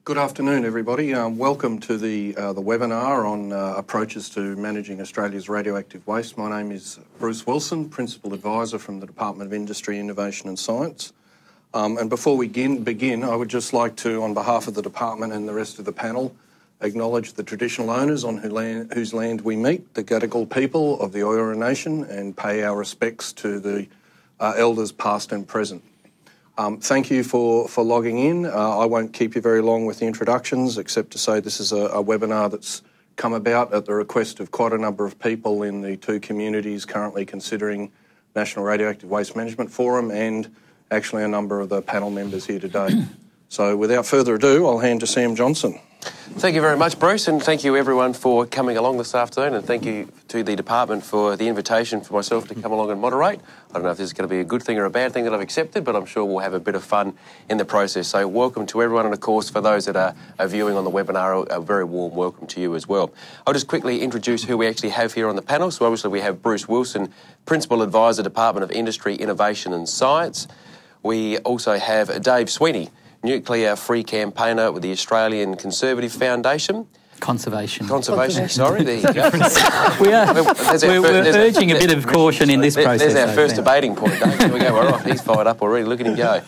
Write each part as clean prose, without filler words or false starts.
Good afternoon, everybody. Welcome to the webinar on approaches to managing Australia's radioactive waste. My name is Bruce Wilson, Principal Advisor from the Department of Industry, Innovation and Science. And before we begin, I would just like to, on behalf of the Department and the rest of the panel, acknowledge the traditional owners on whose land we meet, the Gadigal people of the Eora Nation, and pay our respects to the elders past and present. Thank you for logging in. I won't keep you very long with the introductions, except to say this is a webinar that's come about at the request of quite a number of people in the two communities currently considering National Radioactive Waste Management Forum and actually a number of the panel members here today. So without further ado, I'll hand to Sam Johnson. Thank you very much, Bruce, and thank you everyone for coming along this afternoon, and thank you to the department for the invitation for myself to come along and moderate. I don't know if this is going to be a good thing or a bad thing that I've accepted, but I'm sure we'll have a bit of fun in the process. So welcome to everyone, and of course for those that are viewing on the webinar, a very warm welcome to you as well. I'll just quickly introduce who we actually have here on the panel. So obviously we have Bruce Wilson, Principal Advisor, Department of Industry, Innovation and Science. We also have Dave Sweeney, nuclear-free campaigner with the Australian Conservative Foundation. Conservation, sorry, there you go. we're urging a bit of caution in this process. There's our first debating point, Dave. Here we go, all right, he's fired up already, look at him go.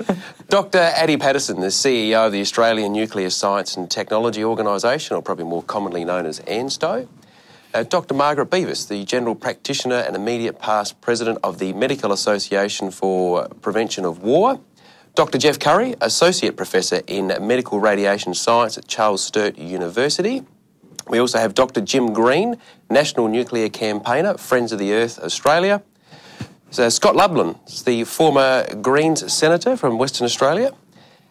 Dr Addy Paterson, the CEO of the Australian Nuclear Science and Technology Organisation, or probably more commonly known as ANSTO. Dr Margaret Beavis, the General Practitioner and immediate past President of the Medical Association for Prevention of War. Dr Geoff Currie, Associate Professor in Medical Radiation Science at Charles Sturt University. We also have Dr Jim Green, National Nuclear Campaigner, Friends of the Earth Australia. So Scott Ludlam, the former Greens Senator from Western Australia.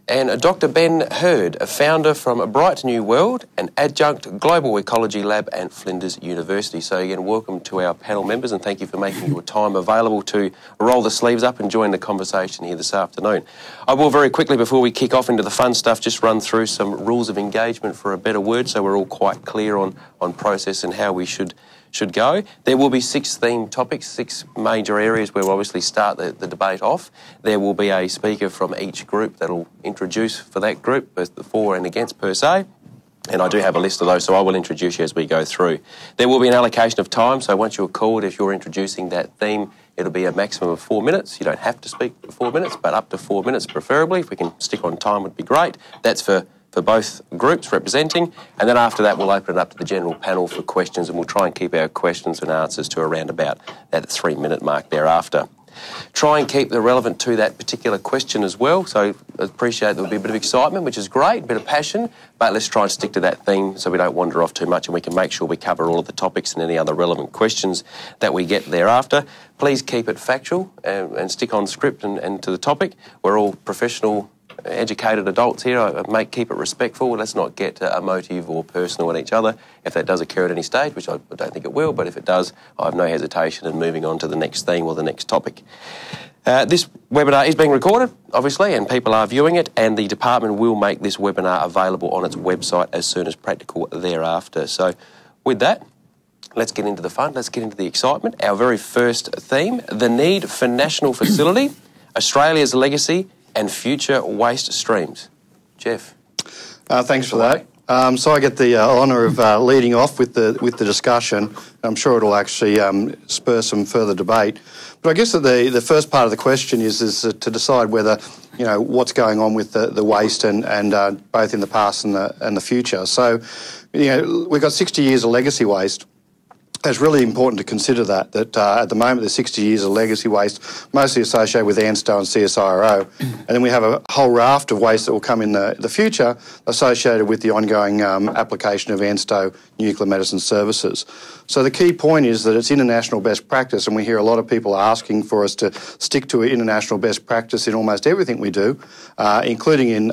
And Dr Ben Hurd, a founder from A Bright New World, an Adjunct Global Ecology Lab at Flinders University. So again, welcome to our panel members, and thank you for making your time available to roll the sleeves up and join the conversation here this afternoon. I will very quickly, before we kick off into the fun stuff, just run through some rules of engagement for a better word, so we're all quite clear on process and how we should go. There will be 6 themed topics, 6 major areas where we'll obviously start the debate off. There will be a speaker from each group that'll introduce for that group, both the for and against per se. And I do have a list of those, so I will introduce you as we go through. There will be an allocation of time, so once you're called, if you're introducing that theme, it'll be a maximum of 4 minutes. You don't have to speak for 4 minutes, but up to 4 minutes preferably. If we can stick on time would be great. That's for both groups representing, and then after that we'll open it up to the general panel for questions, and we'll try and keep our questions and answers to around about that 3-minute mark thereafter. Try and keep the relevant to that particular question as well, so I appreciate there'll be a bit of excitement, which is great, a bit of passion, but let's try and stick to that theme so we don't wander off too much, and we can make sure we cover all of the topics and any other relevant questions that we get thereafter. Please keep it factual and stick on script and to the topic. We're all professional, educated adults here. Keep it respectful. Let's not get emotive or personal at each other. If that does occur at any stage, which I don't think it will, but if it does, I have no hesitation in moving on to the next theme or the next topic. This webinar is being recorded, obviously, and people are viewing it, and the department will make this webinar available on its website as soon as practical thereafter. So with that, let's get into the fun, let's get into the excitement. Our very first theme, the need for national facility, Australia's legacy and future waste streams. Geoff. Thanks for that. So I get the honour of leading off with the discussion. I'm sure it'll actually spur some further debate. But I guess that the first part of the question is to decide whether, what's going on with the waste and both in the past and the future. So, we've got 60 years of legacy waste. It's really important to consider that at the moment there's 60 years of legacy waste, mostly associated with ANSTO and CSIRO, and then we have a whole raft of waste that will come in the future associated with the ongoing application of ANSTO nuclear medicine services. So the key point is that it's international best practice, and we hear a lot of people asking for us to stick to international best practice in almost everything we do, including in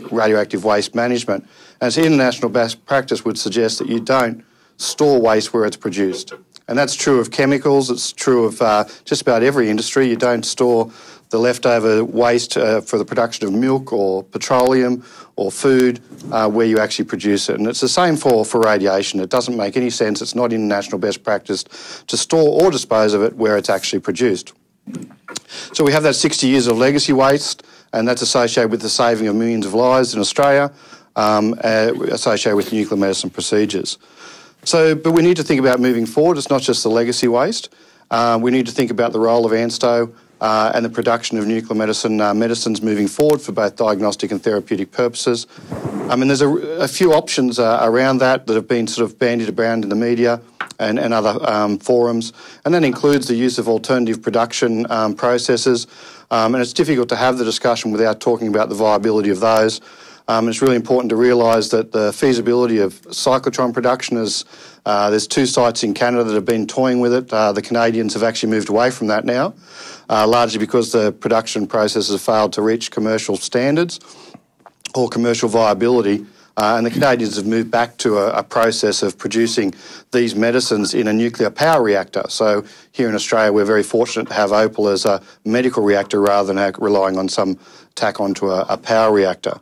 radioactive waste management. And so international best practice would suggest that you don't store waste where it's produced. And that's true of chemicals, it's true of just about every industry. You don't store the leftover waste for the production of milk or petroleum or food where you actually produce it. And it's the same for radiation. It doesn't make any sense, it's not international best practice to store or dispose of it where it's actually produced. So we have that 60 years of legacy waste, and that's associated with the saving of millions of lives in Australia. associated with nuclear medicine procedures. So, but we need to think about moving forward. It's not just the legacy waste. We need to think about the role of ANSTO and the production of nuclear medicines moving forward for both diagnostic and therapeutic purposes. I mean, there's a few options around that have been sort of bandied around in the media and other forums, and that includes the use of alternative production processes. And it's difficult to have the discussion without talking about the viability of those. It's really important to realise that the feasibility of cyclotron production is, there's 2 sites in Canada that have been toying with it. The Canadians have actually moved away from that now, largely because the production processes have failed to reach commercial standards or commercial viability. And the Canadians have moved back to a process of producing these medicines in a nuclear power reactor. So here in Australia, we're very fortunate to have Opal as a medical reactor rather than relying on some tack onto a power reactor.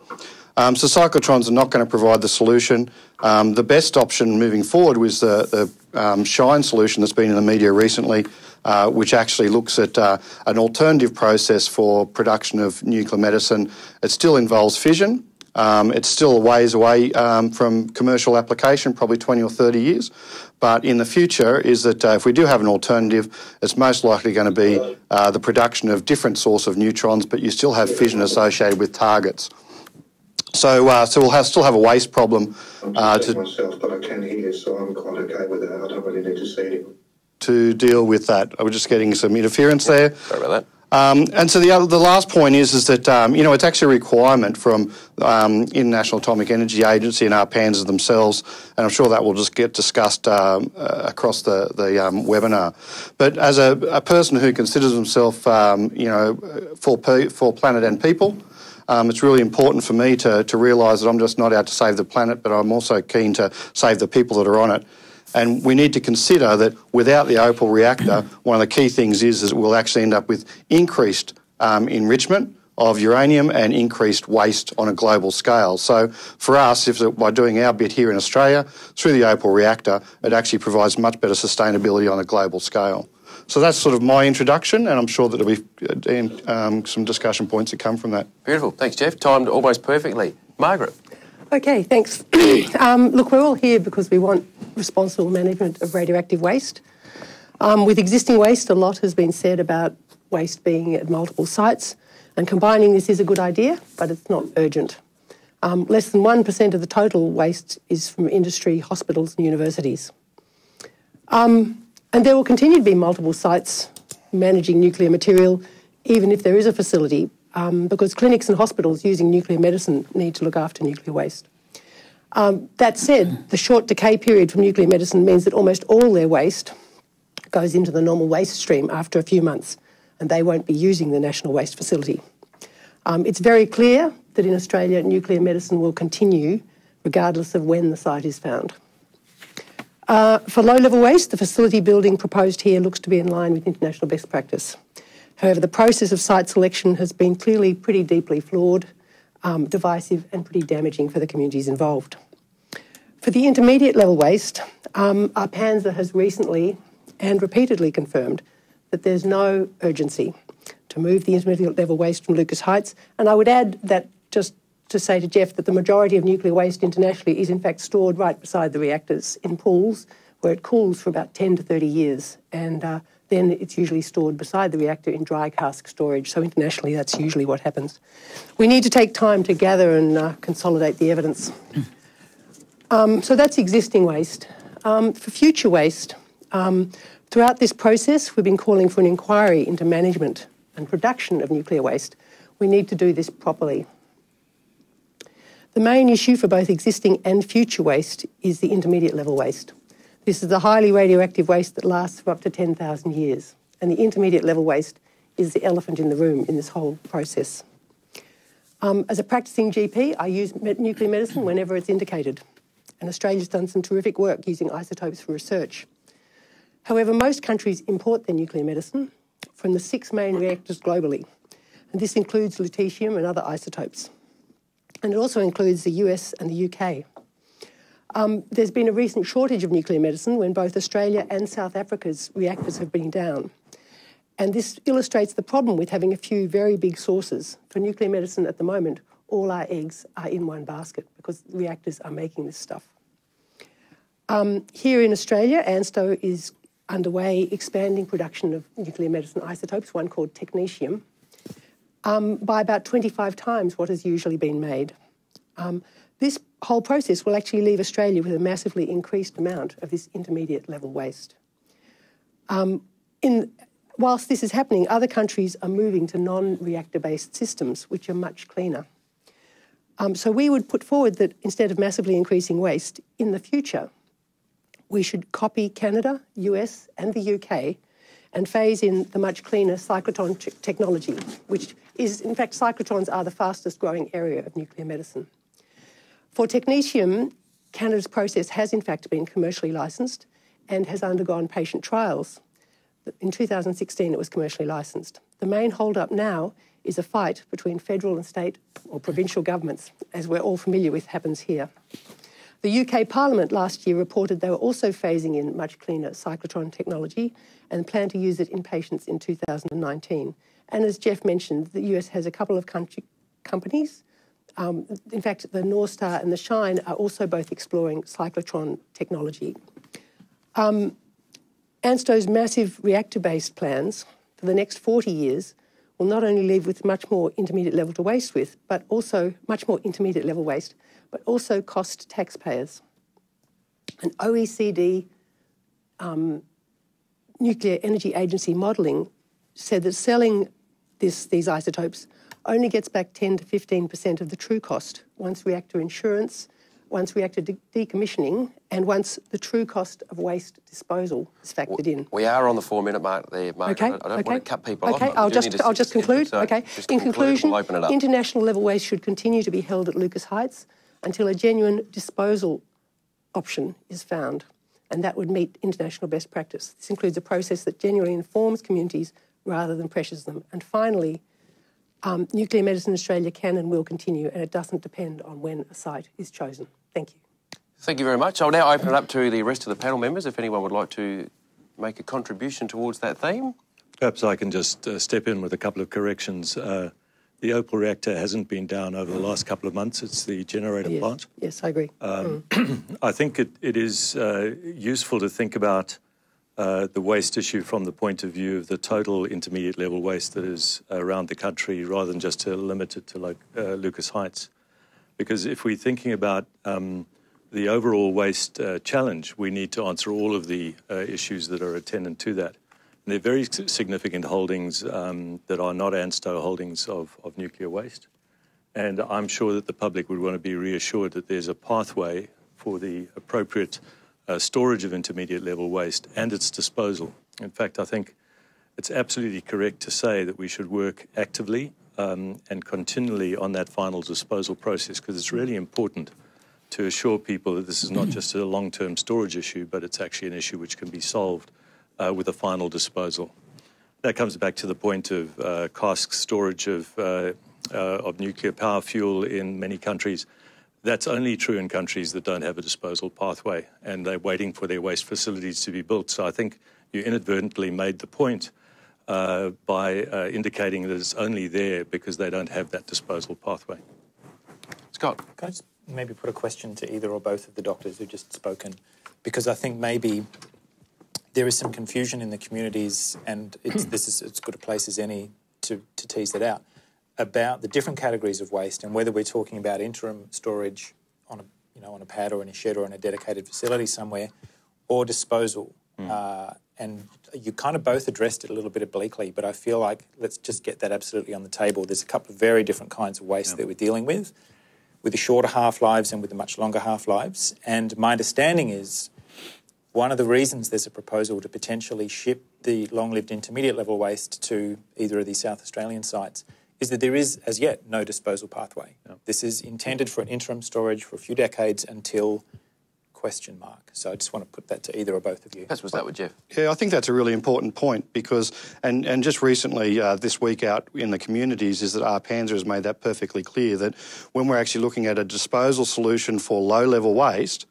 So cyclotrons are not going to provide the solution. The best option moving forward was the SHINE solution that's been in the media recently, which actually looks at an alternative process for production of nuclear medicine. It still involves fission. It's still a ways away from commercial application, probably 20 or 30 years. But in the future is that if we do have an alternative, it's most likely going to be the production of different source of neutrons, but you still have fission associated with targets. So we'll still have a waste problem. I'm just myself, but I can hear you, so I'm quite okay with that. I don't really need to see anyone. To deal with that, I was just getting some interference there. Sorry about that. And so the last point is that it's actually a requirement from International Atomic Energy Agency and our ARPANSA themselves, and I'm sure that will just get discussed across the webinar. But as a person who considers himself, for planet and people, it's really important for me to realise that I'm just not out to save the planet, but I'm also keen to save the people that are on it. And we need to consider that without the Opal reactor, one of the key things is we'll actually end up with increased enrichment of uranium and increased waste on a global scale. So for us, by doing our bit here in Australia, through the Opal reactor, it actually provides much better sustainability on a global scale. So that's sort of my introduction, and I'm sure that there'll be some discussion points that come from that. Beautiful. Thanks, Geoff. Timed almost perfectly. Margaret. Okay, thanks. Look, we're all here because we want responsible management of radioactive waste. With existing waste, a lot has been said about waste being at multiple sites, and combining this is a good idea, but it's not urgent. Less than 1% of the total waste is from industry, hospitals and universities. And there will continue to be multiple sites managing nuclear material, even if there is a facility, because clinics and hospitals using nuclear medicine need to look after nuclear waste. That said, the short decay period from nuclear medicine means that almost all their waste goes into the normal waste stream after a few months, and they won't be using the National Waste Facility. It's very clear that in Australia, nuclear medicine will continue regardless of when the site is found. For low-level waste, the facility building proposed here looks to be in line with international best practice. However, the process of site selection has been clearly pretty deeply flawed, divisive and pretty damaging for the communities involved. For the intermediate level waste, ARPANSA has recently and repeatedly confirmed that there's no urgency to move the intermediate level waste from Lucas Heights. And I would add that just to say to Geoff that the majority of nuclear waste internationally is in fact stored right beside the reactors in pools where it cools for about 10 to 30 years. And then it's usually stored beside the reactor in dry cask storage. So internationally, that's usually what happens. We need to take time to gather and consolidate the evidence. So that's existing waste. For future waste, throughout this process, we've been calling for an inquiry into management and production of nuclear waste. We need to do this properly. The main issue for both existing and future waste is the intermediate level waste. This is the highly radioactive waste that lasts for up to 10,000 years. And the intermediate level waste is the elephant in the room in this whole process. As a practicing GP, I use nuclear medicine whenever it's indicated. And Australia's done some terrific work using isotopes for research. However, most countries import their nuclear medicine from the 6 main reactors globally. And this includes lutetium and other isotopes. And it also includes the US and the UK. There's been a recent shortage of nuclear medicine when both Australia and South Africa's reactors have been down. And this illustrates the problem with having a few very big sources for nuclear medicine at the moment. all our eggs are in one basket because reactors are making this stuff. Here in Australia, ANSTO is underway expanding production of nuclear medicine isotopes, one called technetium, by about 25 times what has usually been made. This whole process will actually leave Australia with a massively increased amount of this intermediate level waste. Whilst this is happening, other countries are moving to non-reactor-based systems, which are much cleaner. So we would put forward that instead of massively increasing waste, in the future, we should copy Canada, US and the UK and phase in the much cleaner cyclotron technology, which is, in fact, cyclotrons are the fastest growing area of nuclear medicine. For technetium, Canada's process has in fact been commercially licensed and has undergone patient trials. In 2016, it was commercially licensed. The main hold-up now is a fight between federal and state or provincial governments, as we're all familiar with happens here. The UK Parliament last year reported they were also phasing in much cleaner cyclotron technology and plan to use it in patients in 2019. And as Geoff mentioned, the US has a couple of companies. In fact, the North Star and the Shine are also both exploring cyclotron technology. ANSTO's massive reactor-based plans for the next 40 years will not only leave with much more intermediate level to waste with, but also much more intermediate level waste, but also cost taxpayers. An OECD Nuclear Energy Agency modelling said that selling these isotopes only gets back 10 to 15% of the true cost once reactor insurance, once reactor decommissioning, and once the true cost of waste disposal is factored in. We are on the 4-minute mark there, Margaret. Okay, I don't want to cut people off. Okay, I'll just conclude. So okay. In conclusion, we'll open it up. International level waste should continue to be held at Lucas Heights until a genuine disposal option is found, and that would meet international best practice. This includes a process that genuinely informs communities rather than pressures them. And finally, nuclear medicine in Australia can and will continue, and it doesn't depend on when a site is chosen. Thank you. Thank you very much. I'll now open it up to the rest of the panel members, if anyone would like to make a contribution towards that theme. Perhaps I can just step in with a couple of corrections. The Opal reactor hasn't been down over the last couple of months. It's the generator plant. Yes, I agree. I think it is useful to think about the waste issue from the point of view of the total intermediate level waste that is around the country, rather than just to limit it to Lucas Heights. Because if we're thinking about the overall waste challenge, we need to answer all of the issues that are attendant to that. And they're very significant holdings that are not ANSTO holdings of nuclear waste. And I'm sure that the public would want to be reassured that there's a pathway for the appropriate storage of intermediate level waste and its disposal. In fact, I think it's absolutely correct to say that we should work actively and continually on that final disposal process, because it's really important to assure people that this is not just a long-term storage issue, but it's actually an issue which can be solved with a final disposal. That comes back to the point of cask storage of nuclear power fuel in many countries. That's only true in countries that don't have a disposal pathway, and they're waiting for their waste facilities to be built. So I think you inadvertently made the point by indicating that it's only there because they don't have that disposal pathway. Scott. Can I just maybe put a question to either or both of the doctors who've just spoken? Because I think maybe there is some confusion in the communities, and it's as good a place as any to tease it out, about the different categories of waste and whether we're talking about interim storage on a pad or in a shed or in a dedicated facility somewhere, or disposal. And you kind of both addressed it a little bit obliquely, but I feel like let's just get that absolutely on the table. There's a couple of very different kinds of waste that we're dealing with the shorter half-lives and with the much longer half-lives. And my understanding is one of the reasons there's a proposal to potentially ship the long-lived intermediate level waste to either of these South Australian sites is that there is, as yet, no disposal pathway. Yep. This is intended for an interim storage for a few decades until ... So I just want to put that to either or both of you. Was that with Geoff? Yeah, I think that's a really important point because, and just recently this week out in the communities is that ARPANSA has made that perfectly clear that when we're actually looking at a disposal solution for low-level waste,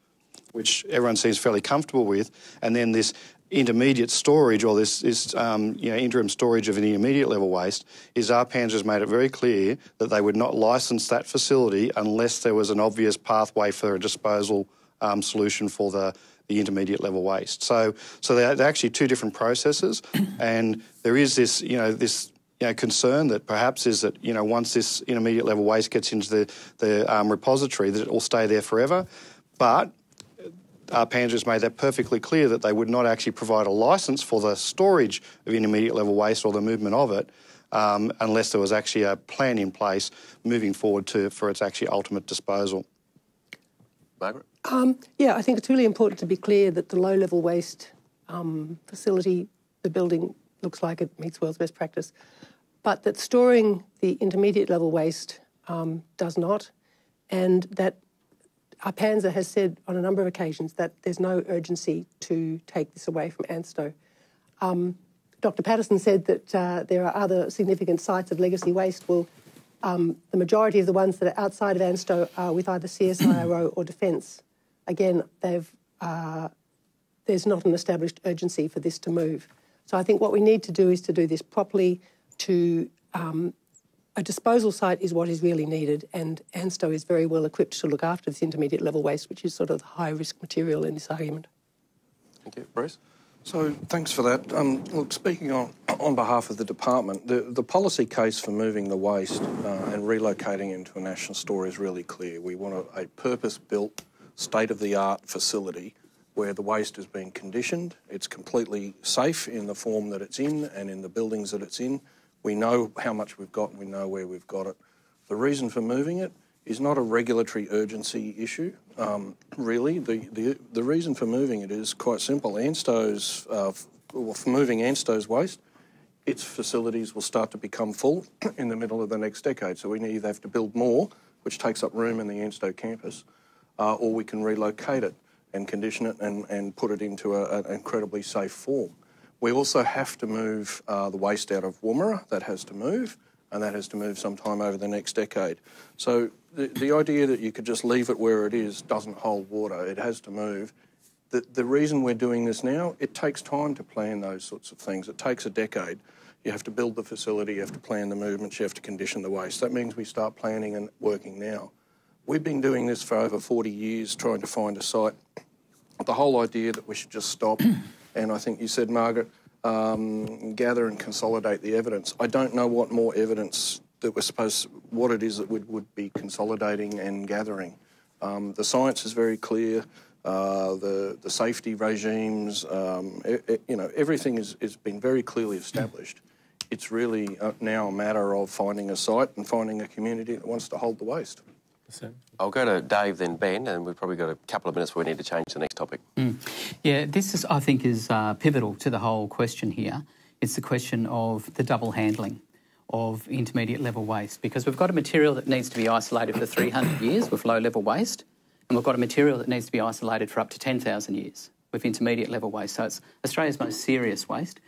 which everyone seems fairly comfortable with, and then this intermediate storage or this interim storage of an intermediate level waste is ARPANZ has made it very clear that they would not licence that facility unless there was an obvious pathway for a disposal solution for the intermediate level waste. So they're actually two different processes, and there is this concern that perhaps is that once this intermediate level waste gets into the repository that it will stay there forever, but ARPANZ has made that perfectly clear that they would not actually provide a licence for the storage of intermediate level waste or the movement of it unless there was actually a plan in place moving forward for its actually ultimate disposal. Margaret? I think it's really important to be clear that the low-level waste facility, the building looks like it meets world's best practice, but that storing the intermediate level waste does not, and that ARPANZ has said on a number of occasions that there's no urgency to take this away from ANSTO. Dr. Paterson said that there are other significant sites of legacy waste. Well, the majority of the ones that are outside of ANSTO are with either CSIRO or Defence. Again, there's not an established urgency for this to move. So I think what we need to do is to do this properly. A disposal site is what is really needed, and ANSTO is very well equipped to look after this intermediate level waste, which is sort of the high-risk material in this argument. Thank you. Bruce? So thanks for that. Look, speaking on behalf of the department, the policy case for moving the waste and relocating into a national store is really clear. We want a purpose-built, state-of-the-art facility where the waste is being conditioned. It's completely safe in the form that it's in and in the buildings that it's in. We know how much we've got and we know where we've got it. The reason for moving it is not a regulatory urgency issue, really. The reason for moving it is quite simple. For moving ANSTO's waste, its facilities will start to become full in the middle of the next decade. So we either have to build more, which takes up room in the ANSTO campus, or we can relocate it and condition it and put it into an incredibly safe form. We also have to move the waste out of Woomera. That has to move, and that has to move sometime over the next decade. So the idea that you could just leave it where it is doesn't hold water. It has to move. The reason we're doing this now, it takes time to plan those sorts of things. It takes a decade. You have to build the facility, you have to plan the movements, you have to condition the waste. That means we start planning and working now. We've been doing this for over 40 years, trying to find a site. The whole idea that we should just stop, and I think you said, Margaret, gather and consolidate the evidence. I don't know what more evidence that what it is that would be consolidating and gathering. The science is very clear. The safety regimes, everything has been very clearly established. It's really now a matter of finding a site and finding a community that wants to hold the waste. I'll go to Dave, then Ben, and we've probably got a couple of minutes before we need to change the next topic. Yeah, this I think is pivotal to the whole question here. It's the question of the double handling of intermediate level waste, because we've got a material that needs to be isolated for 300 years with low level waste, and we've got a material that needs to be isolated for up to 10,000 years with intermediate level waste. So it's Australia's most serious waste.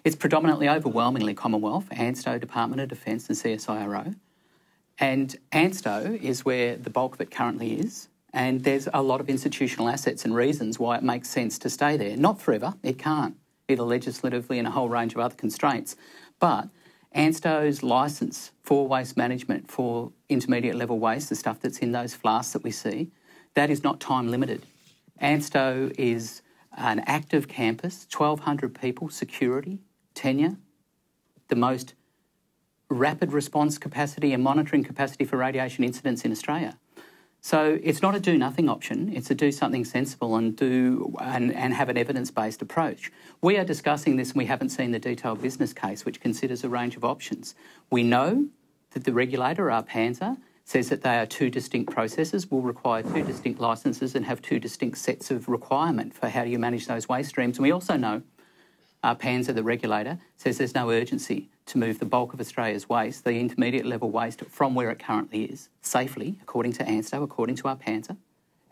It's predominantly, overwhelmingly Commonwealth, ANSTO, Department of Defence and CSIRO. And ANSTO is where the bulk of it currently is, and there's a lot of institutional assets and reasons why it makes sense to stay there. Not forever, it can't, either legislatively and a whole range of other constraints, but ANSTO's licence for waste management for intermediate level waste, the stuff that's in those flasks that we see, that is not time limited. ANSTO is an active campus, 1,200 people, security, tenure, the most rapid response capacity and monitoring capacity for radiation incidents in Australia. So it's not a do-nothing option, it's a do something sensible and have an evidence-based approach. We are discussing this and we haven't seen the detailed business case, which considers a range of options. We know that the regulator, ARPANZ, says that they are two distinct processes, will require two distinct licences and have two distinct sets of requirement for how do you manage those waste streams. And we also know ARPANZ, the regulator, says there's no urgency to move the bulk of Australia's waste, the intermediate level waste, from where it currently is, safely, according to ANSTO, according to ARPANZ,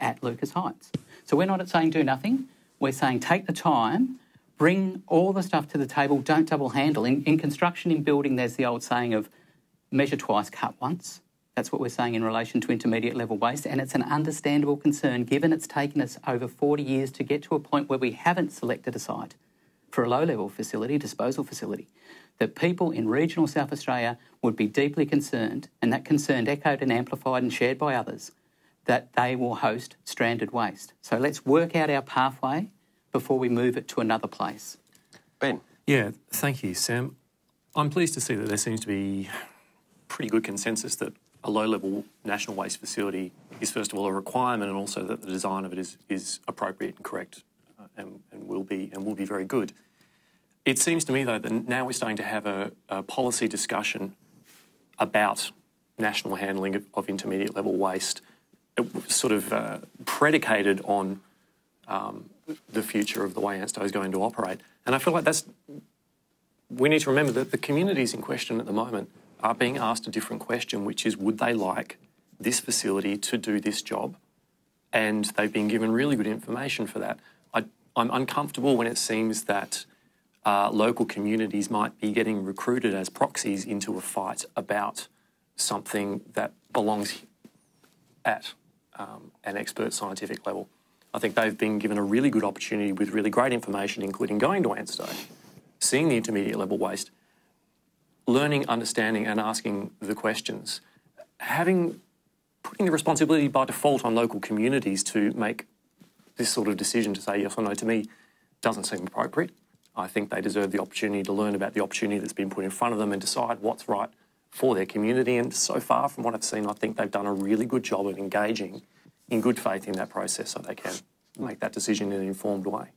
at Lucas Heights. So we're not saying do nothing, we're saying take the time, bring all the stuff to the table, don't double handle. In construction, in building, there's the old saying of measure twice, cut once. That's what we're saying in relation to intermediate level waste, and it's an understandable concern given it's taken us over 40 years to get to a point where we haven't selected a site for a low-level facility, disposal facility, that people in regional South Australia would be deeply concerned, and that concern echoed and amplified and shared by others, that they will host stranded waste. So let's work out our pathway before we move it to another place. Ben? Yeah, thank you, Sam. I'm pleased to see that there seems to be pretty good consensus that a low-level national waste facility is, first of all, a requirement, and also that the design of it is appropriate and correct and will be very good. It seems to me, though, that now we're starting to have a policy discussion about national handling of intermediate-level waste, sort of predicated on the future of the way ANSTO is going to operate. And I feel like we need to remember that the communities in question at the moment are being asked a different question, which is, would they like this facility to do this job? And they've been given really good information for that. I'm uncomfortable when it seems that local communities might be getting recruited as proxies into a fight about something that belongs at an expert scientific level. I think they've been given a really good opportunity with really great information, including going to ANSTO, seeing the intermediate level waste, learning, understanding and asking the questions, putting the responsibility by default on local communities to make this sort of decision to say yes or no, to me, doesn't seem appropriate. I think they deserve the opportunity to learn about the opportunity that's been put in front of them and decide what's right for their community. And so far, from what I've seen, I think they've done a really good job of engaging in good faith in that process so they can make that decision in an informed way.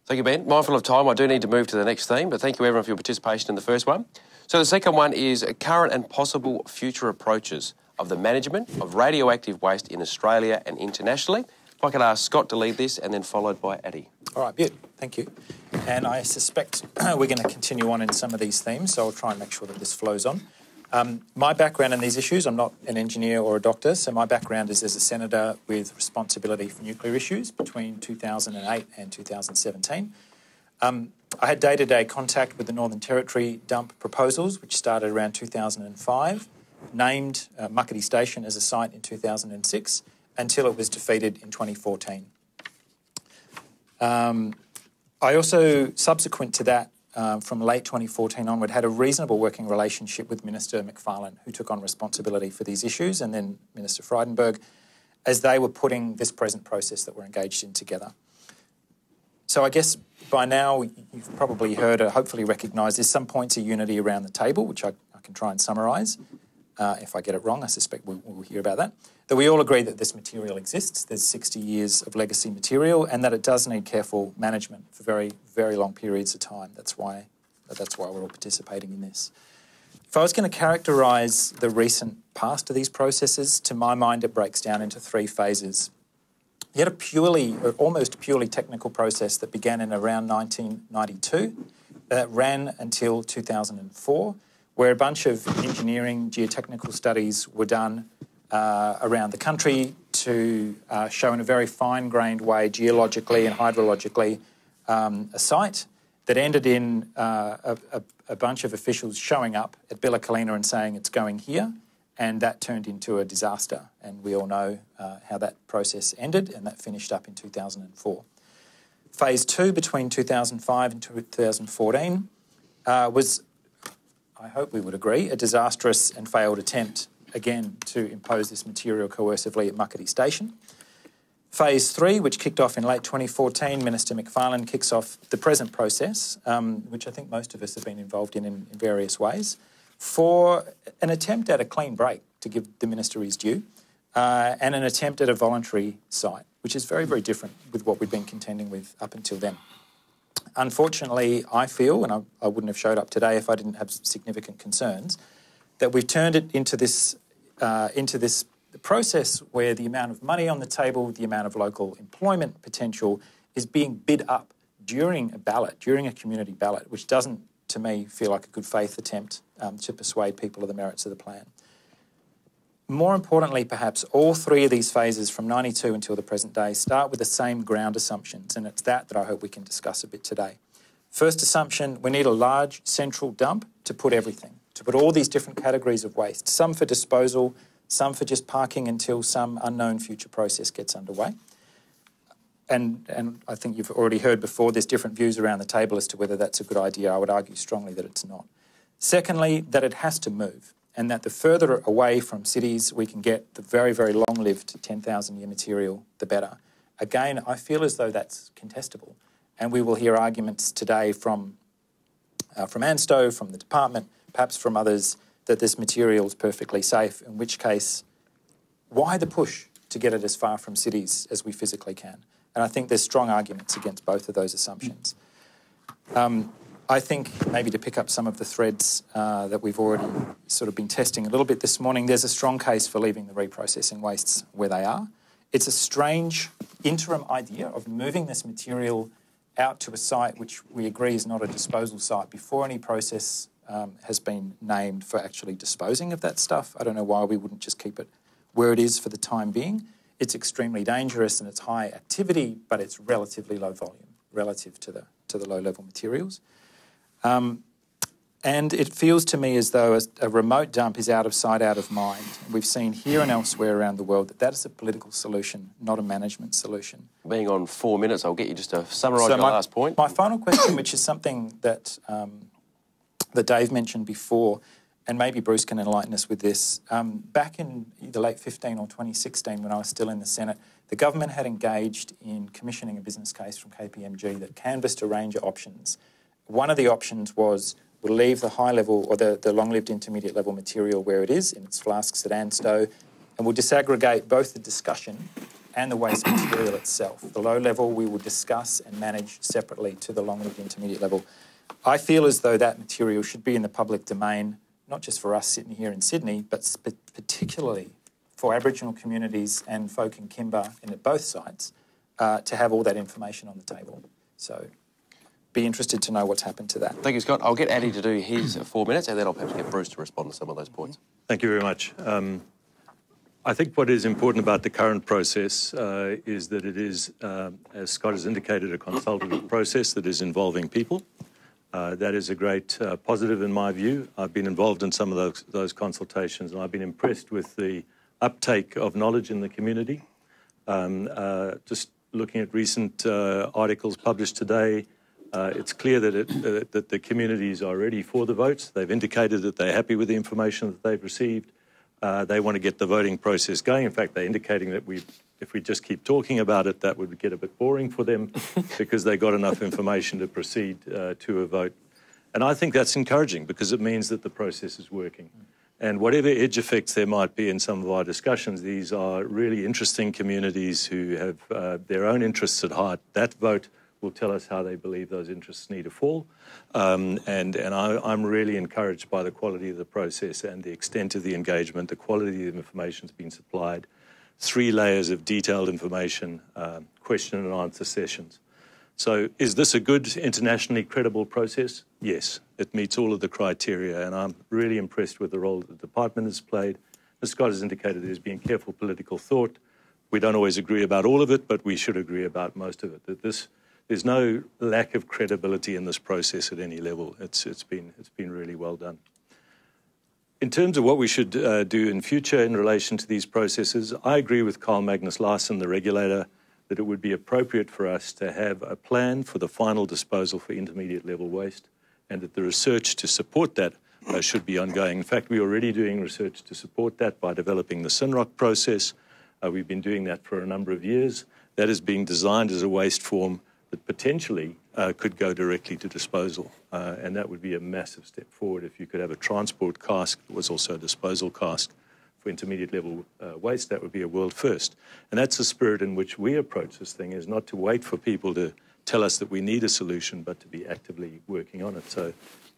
Thank you, Ben. Mindful of time, I do need to move to the next theme, but thank you everyone for your participation in the first one. So the second one is current and possible future approaches of the management of radioactive waste in Australia and internationally. If I could ask Scott to lead this and then followed by Addy. All right, good. Thank you. And I suspect we're going to continue on in some of these themes, so I'll try and make sure that this flows on. My background in these issues, I'm not an engineer or a doctor, so my background is as a senator with responsibility for nuclear issues between 2008 and 2017. I had day-to-day contact with the Northern Territory dump proposals, which started around 2005, named Muckaty Station as a site in 2006, until it was defeated in 2014. I also, subsequent to that, from late 2014 onward, had a reasonable working relationship with Minister McFarlane, who took on responsibility for these issues, and then Minister Frydenberg, as they were putting this present process that we're engaged in together. So I guess by now you've probably heard or hopefully recognised there's some points of unity around the table, which I can try and summarise. If I get it wrong, I suspect we'll hear about that. That we all agree that this material exists, there's 60 years of legacy material, and that it does need careful management for very, very long periods of time. That's why we're all participating in this. If I was going to characterise the recent past of these processes, to my mind it breaks down into three phases. You had almost purely technical process that began in around 1992, that ran until 2004, where a bunch of engineering, geotechnical studies were done around the country to show in a very fine-grained way, geologically and hydrologically, a site that ended in a bunch of officials showing up at Billakalina and saying it's going here, and that turned into a disaster. And we all know how that process ended, and that finished up in 2004. Phase 2, between 2005 and 2014, was, I hope we would agree, a disastrous and failed attempt, again, to impose this material coercively at Muckaty Station. Phase 3, which kicked off in late 2014, Minister McFarlane kicks off the present process, which I think most of us have been involved in various ways, for an attempt at a clean break, to give the Minister his due, and an attempt at a voluntary site, which is very, very different with what we've been contending with up until then. Unfortunately, I feel, and I wouldn't have showed up today if I didn't have significant concerns, that we've turned it into this process where the amount of money on the table, the amount of local employment potential is being bid up during a ballot, during a community ballot, which doesn't, to me, feel like a good faith attempt to persuade people of the merits of the plan. More importantly, perhaps, all three of these phases from 92 until the present day start with the same ground assumptions, and it's that I hope we can discuss a bit today. First assumption, we need a large central dump to put everything, to put all these different categories of waste, some for disposal, some for just parking until some unknown future process gets underway. and I think you've already heard before, there's different views around the table as to whether that's a good idea. I would argue strongly that it's not. Secondly, that it has to move, and that the further away from cities we can get the very, very long-lived 10,000-year material, the better. Again, I feel as though that's contestable, and we will hear arguments today from ANSTO, from the department, perhaps from others, that this material is perfectly safe, in which case, why the push to get it as far from cities as we physically can? And I think there's strong arguments against both of those assumptions. I think, maybe to pick up some of the threads that we've already sort of been testing a little bit this morning, there's a strong case for leaving the reprocessing wastes where they are. It's a strange interim idea of moving this material out to a site which we agree is not a disposal site before any process has been named for actually disposing of that stuff. I don't know why we wouldn't just keep it where it is for the time being. It's extremely dangerous and it's high activity, but it's relatively low volume relative to the low-level materials. And it feels to me as though a remote dump is out of sight, out of mind. We've seen here and elsewhere around the world that is a political solution, not a management solution. Being on 4 minutes, I'll get you just to summarise your last point. My final question, which is something that that Dave mentioned before, and maybe Bruce can enlighten us with this. Back in either late 15 or 2016, when I was still in the Senate, the government had engaged in commissioning a business case from KPMG that canvassed a range of options. One of the options was we'll leave the high-level or the long-lived intermediate-level material where it is in its flasks at ANSTO, and we'll disaggregate both the discussion and the waste material itself. The low level we will discuss and manage separately to the long-lived intermediate level. I feel as though that material should be in the public domain, not just for us sitting here in Sydney, but particularly for Aboriginal communities and folk in Kimber and at both sites to have all that information on the table. So be interested to know what's happened to that. Thank you, Scott. I'll get Addy to do his 4 minutes and then I'll perhaps get Bruce to respond to some of those points. Thank you very much. I think what is important about the current process is that it is, as Scott has indicated, a consultative process that is involving people. That is a great positive in my view. I've been involved in some of those consultations and I've been impressed with the uptake of knowledge in the community. Just looking at recent articles published today, it's clear that, that the communities are ready for the votes. They've indicated that they're happy with the information that they've received. They want to get the voting process going. In fact, they're indicating that if we just keep talking about it, that would get a bit boring for them because they got enough information to proceed to a vote. And I think that's encouraging because it means that the process is working. And whatever edge effects there might be in some of our discussions, these are really interesting communities who have their own interests at heart. That vote will tell us how they believe those interests need to fall. And I'm really encouraged by the quality of the process and the extent of the engagement, the quality of the information that's been supplied, 3 layers of detailed information, question and answer sessions. So is this a good, internationally credible process? Yes, it meets all of the criteria, and I'm really impressed with the role that the department has played. As Scott has indicated, there's been careful political thought. We don't always agree about all of it, but we should agree about most of it. That there's no lack of credibility in this process at any level. It's been really well done. In terms of what we should do in future in relation to these processes, I agree with Carl Magnus Larsson, the regulator, that it would be appropriate for us to have a plan for the final disposal for intermediate level waste and that the research to support that should be ongoing. In fact, we're already doing research to support that by developing the Synrock process. We've been doing that for a number of years. That is being designed as a waste form that potentially could go directly to disposal. And that would be a massive step forward if you could have a transport cask that was also a disposal cask for intermediate level waste. That would be a world first. And that's the spirit in which we approach this thing, is not to wait for people to tell us that we need a solution, but to be actively working on it. So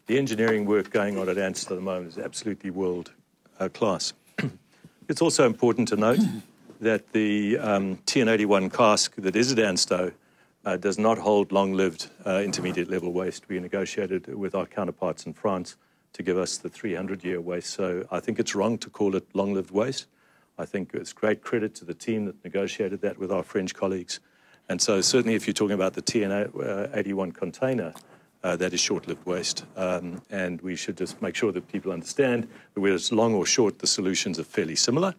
the engineering work going on at ANSTO at the moment is absolutely world class. It's also important to note that the TN81 cask that is at ANSTO does not hold long-lived intermediate level waste. We negotiated with our counterparts in France to give us the 300-year waste. So I think it's wrong to call it long-lived waste. I think it's great credit to the team that negotiated that with our French colleagues. And so certainly if you're talking about the TN81 container, that is short-lived waste. And we should just make sure that people understand that whether it's long or short, the solutions are fairly similar.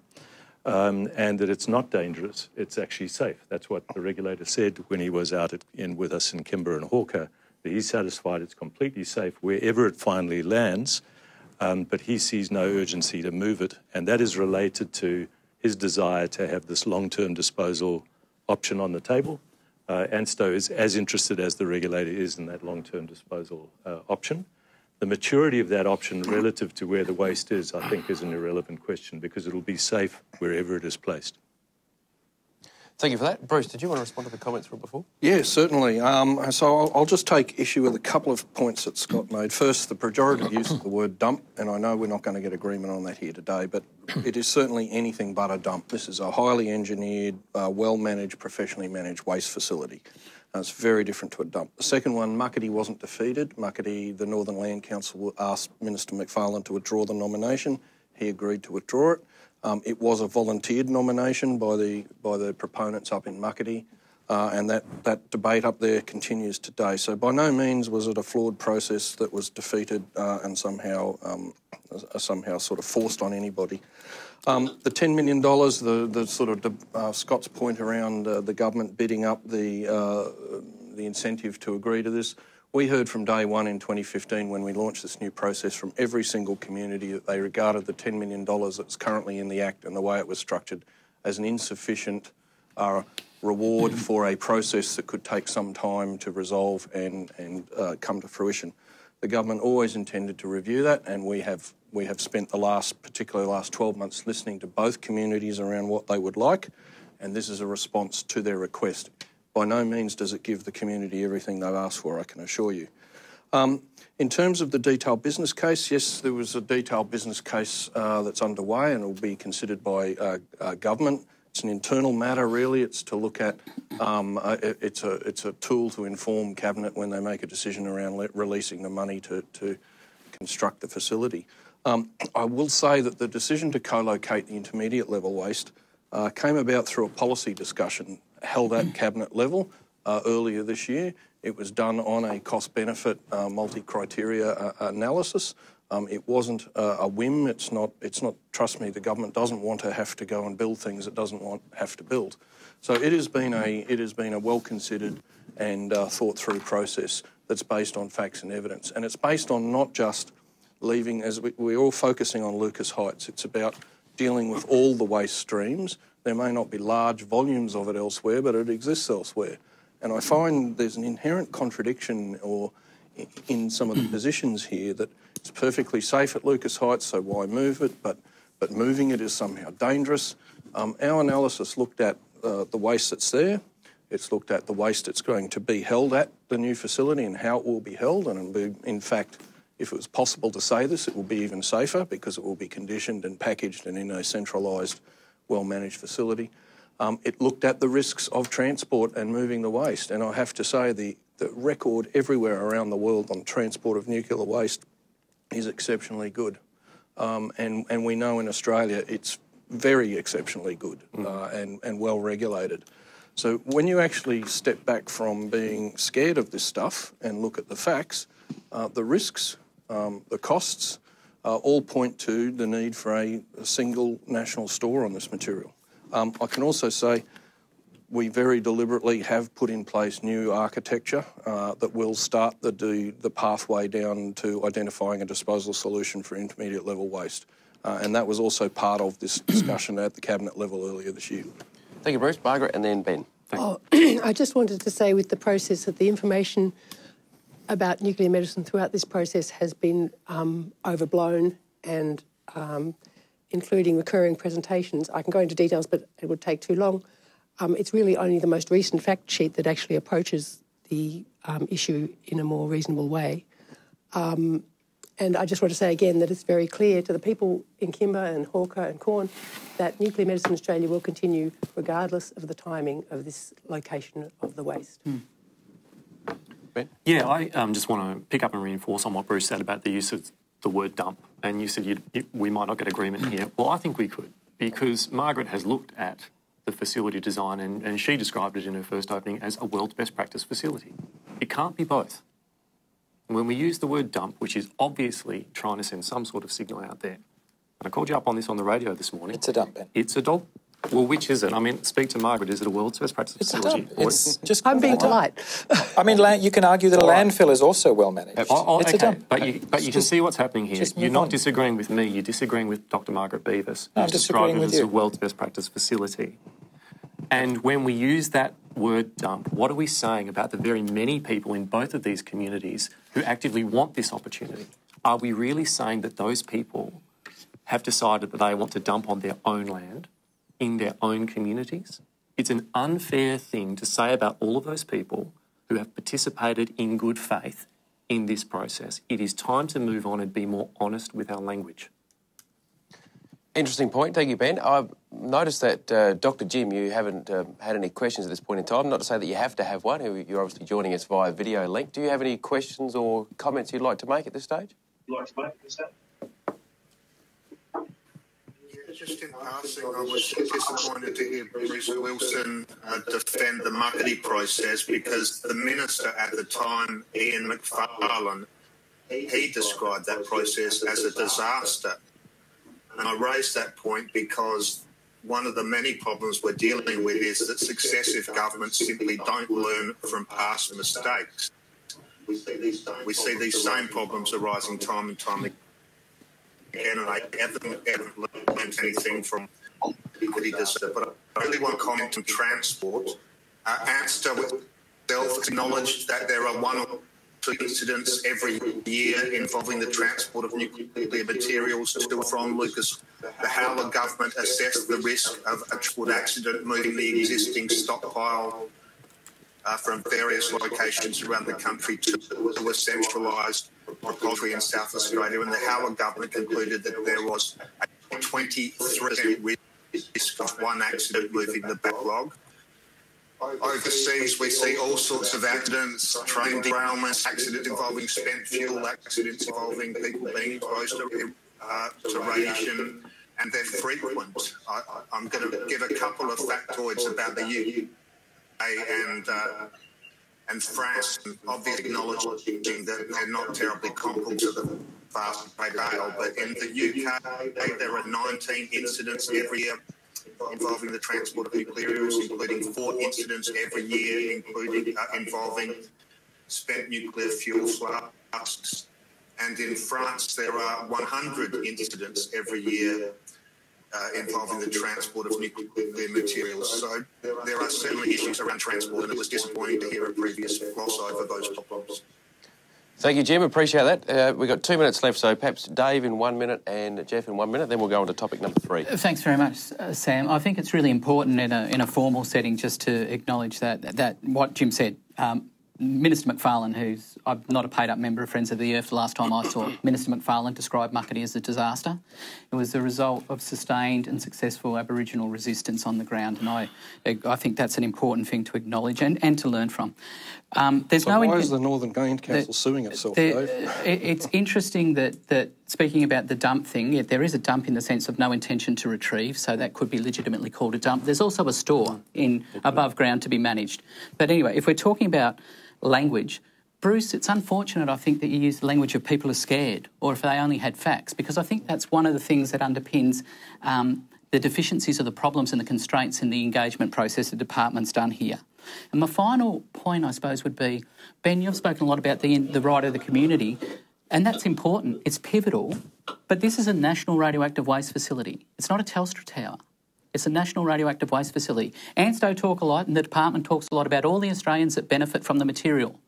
and that it's not dangerous, it's actually safe. That's what the regulator said when he was out with us in Kimber and Hawker, that he's satisfied it's completely safe wherever it finally lands, but he sees no urgency to move it, and that is related to his desire to have this long-term disposal option on the table. ANSTO is as interested as the regulator is in that long-term disposal option. The maturity of that option relative to where the waste is, I think, is an irrelevant question because it'll be safe wherever it is placed. Thank you for that. Bruce, did you want to respond to the comments from before? Yeah, certainly. So I'll just take issue with a couple of points that Scott made. First, the pejorative use of the word dump, and I know we're not going to get agreement on that here today, but it is certainly anything but a dump. This is a highly engineered, well-managed, professionally managed waste facility. It's very different to a dump. The second one, Muckaty wasn't defeated. Muckaty, the Northern Land Council asked Minister McFarlane to withdraw the nomination. He agreed to withdraw it. It was a volunteered nomination by the proponents up in Muckaty, and that debate up there continues today. So by no means was it a flawed process that was defeated and somehow sort of forced on anybody. The $10 million, the sort of Scott's point around the government bidding up the incentive to agree to this. We heard from day one in 2015 when we launched this new process from every single community that they regarded the $10 million that's currently in the Act and the way it was structured as an insufficient reward for a process that could take some time to resolve and come to fruition. The government always intended to review that, and we have spent particularly the last 12 months listening to both communities around what they would like, and this is a response to their request. By no means does it give the community everything they've asked for, I can assure you. In terms of the detailed business case, yes, there was a detailed business case that's underway and will be considered by government. It's an internal matter, really. It's to look at, it's a tool to inform Cabinet when they make a decision around releasing the money to construct the facility. I will say that the decision to co-locate the intermediate level waste came about through a policy discussion held at Cabinet level earlier this year. It was done on a cost-benefit multi-criteria analysis. It wasn't a whim. It's not. Trust me, the government doesn't want to have to go and build things it doesn't have to build. So it has been a well-considered and thought-through process that's based on facts and evidence, and it's based on not just leaving, as we're all focusing on Lucas Heights. It's about dealing with all the waste streams. There may not be large volumes of it elsewhere, but it exists elsewhere. And I find there's an inherent contradiction in some of the positions here that it's perfectly safe at Lucas Heights, so why move it? But moving it is somehow dangerous. Our analysis looked at the waste that's there. It's looked at the waste that's going to be held at the new facility and how it will be held. And in fact, if it was possible to say this, it will be even safer because it will be conditioned and packaged and in a centralised, well-managed facility. It looked at the risks of transport and moving the waste. And I have to say the record everywhere around the world on transport of nuclear waste is exceptionally good. And we know in Australia it's very exceptionally good and well regulated. So when you actually step back from being scared of this stuff and look at the facts, the risks, the costs, all point to the need for a single national store on this material. I can also say we very deliberately have put in place new architecture that will start the pathway down to identifying a disposal solution for intermediate level waste. And that was also part of this discussion at the Cabinet level earlier this year. Thank you, Bruce. Margaret, and then Ben. I just wanted to say with the process that the information about nuclear medicine throughout this process has been overblown and including recurring presentations. I can go into details, but it would take too long. It's really only the most recent fact sheet that actually approaches the issue in a more reasonable way. And I just want to say again that it's very clear to the people in Kimber and Hawker and Corn that Nuclear Medicine Australia will continue regardless of the timing of this location of the waste. Ben? Yeah, I just want to pick up and reinforce on what Bruce said about the use of the word dump. And you said we might not get agreement here. Well, I think we could, because Margaret has looked at the facility design and she described it in her first opening as a world's best practice facility. It can't be both. When we use the word dump, which is obviously trying to send some sort of signal out there, and I called you up on this on the radio this morning. It's a dump, Ben. It's a dump. Well, which is it? I mean, speak to Margaret. Is it a world's best practice facility? It's just. I'm being polite. I mean, you can argue that a landfill is also well managed. It's okay, a dump. but you can see what's happening here. You're not disagreeing with me. You're disagreeing with Dr. Margaret Beavis. No, I'm disagreeing with it as you. a world's best practice facility. And when we use that word dump, what are we saying about the very many people in both of these communities who actively want this opportunity? Are we really saying that those people have decided that they want to dump on their own land, in their own communities? It's an unfair thing to say about all of those people who have participated in good faith in this process. It is time to move on and be more honest with our language. Interesting point. Thank you, Ben. I've noticed that, Dr. Jim, you haven't had any questions at this point in time. Not to say that you have to have one. You're obviously joining us via video link. Do you have any questions or comments you'd like to make at this stage? Just in passing, I was disappointed to hear Bruce Wilson defend the muckety process, because the minister at the time, Ian Macfarlane, he described that process as a disaster. And I raised that point because one of the many problems we're dealing with is that successive governments simply don't learn from past mistakes. We see these same problems arising time and time again, and I haven't learned anything from what he does. But I really want to comment on transport. ANSTO itself acknowledged that there are one or two incidents every year involving the transport of nuclear materials to and from Lucas. The Howler government assessed the risk of a transport accident moving the existing stockpile from various locations around the country to a centralised repository in South Australia, and the Howler government concluded that there was a 23% risk of one accident moving the backlog. Overseas, we see all sorts of accidents, train derailments, accidents involving spent fuel, accidents involving people being exposed to radiation, and they're frequent. I'm going to give a couple of factoids about the UK and France, obviously acknowledging that they're not terribly comparable to the vast scale, but in the UK, there are 19 incidents every year involving the transport of nuclear fuels, including 4 incidents every year, involving spent nuclear fuel flasks. And in France, there are 100 incidents every year involving the transport of nuclear materials. So there are certainly issues around transport, and it was disappointing to hear a previous gloss over those problems. Thank you, Jim. Appreciate that. We've got 2 minutes left, so perhaps Dave in 1 minute and Geoff in 1 minute, then we'll go on to topic number 3. Thanks very much, Sam. I think it's really important in a formal setting just to acknowledge that what Jim said. Minister Macfarlane, I'm not a paid-up member of Friends of the Earth, the last time I saw Minister Macfarlane describe muckety as a disaster. It was the result of sustained and successful Aboriginal resistance on the ground, and I think that's an important thing to acknowledge and to learn from. Why is the Northern Land Council suing itself, Dave? It's interesting that speaking about the dump thing, there is a dump in the sense of no intention to retrieve, so that could be legitimately called a dump. There's also a store above ground to be managed. But anyway, if we're talking about language, Bruce, it's unfortunate, I think, that you use the language of people are scared, or if they only had facts, because I think that's one of the things that underpins the deficiencies or the problems and the constraints in the engagement process the department's done here. And my final point, I suppose, would be, Ben, you've spoken a lot about the right of the community, and that's important. It's pivotal, but this is a national radioactive waste facility. It's not a Telstra tower. It's a national radioactive waste facility. ANSTO talk a lot, and the department talks a lot about all the Australians that benefit from the material.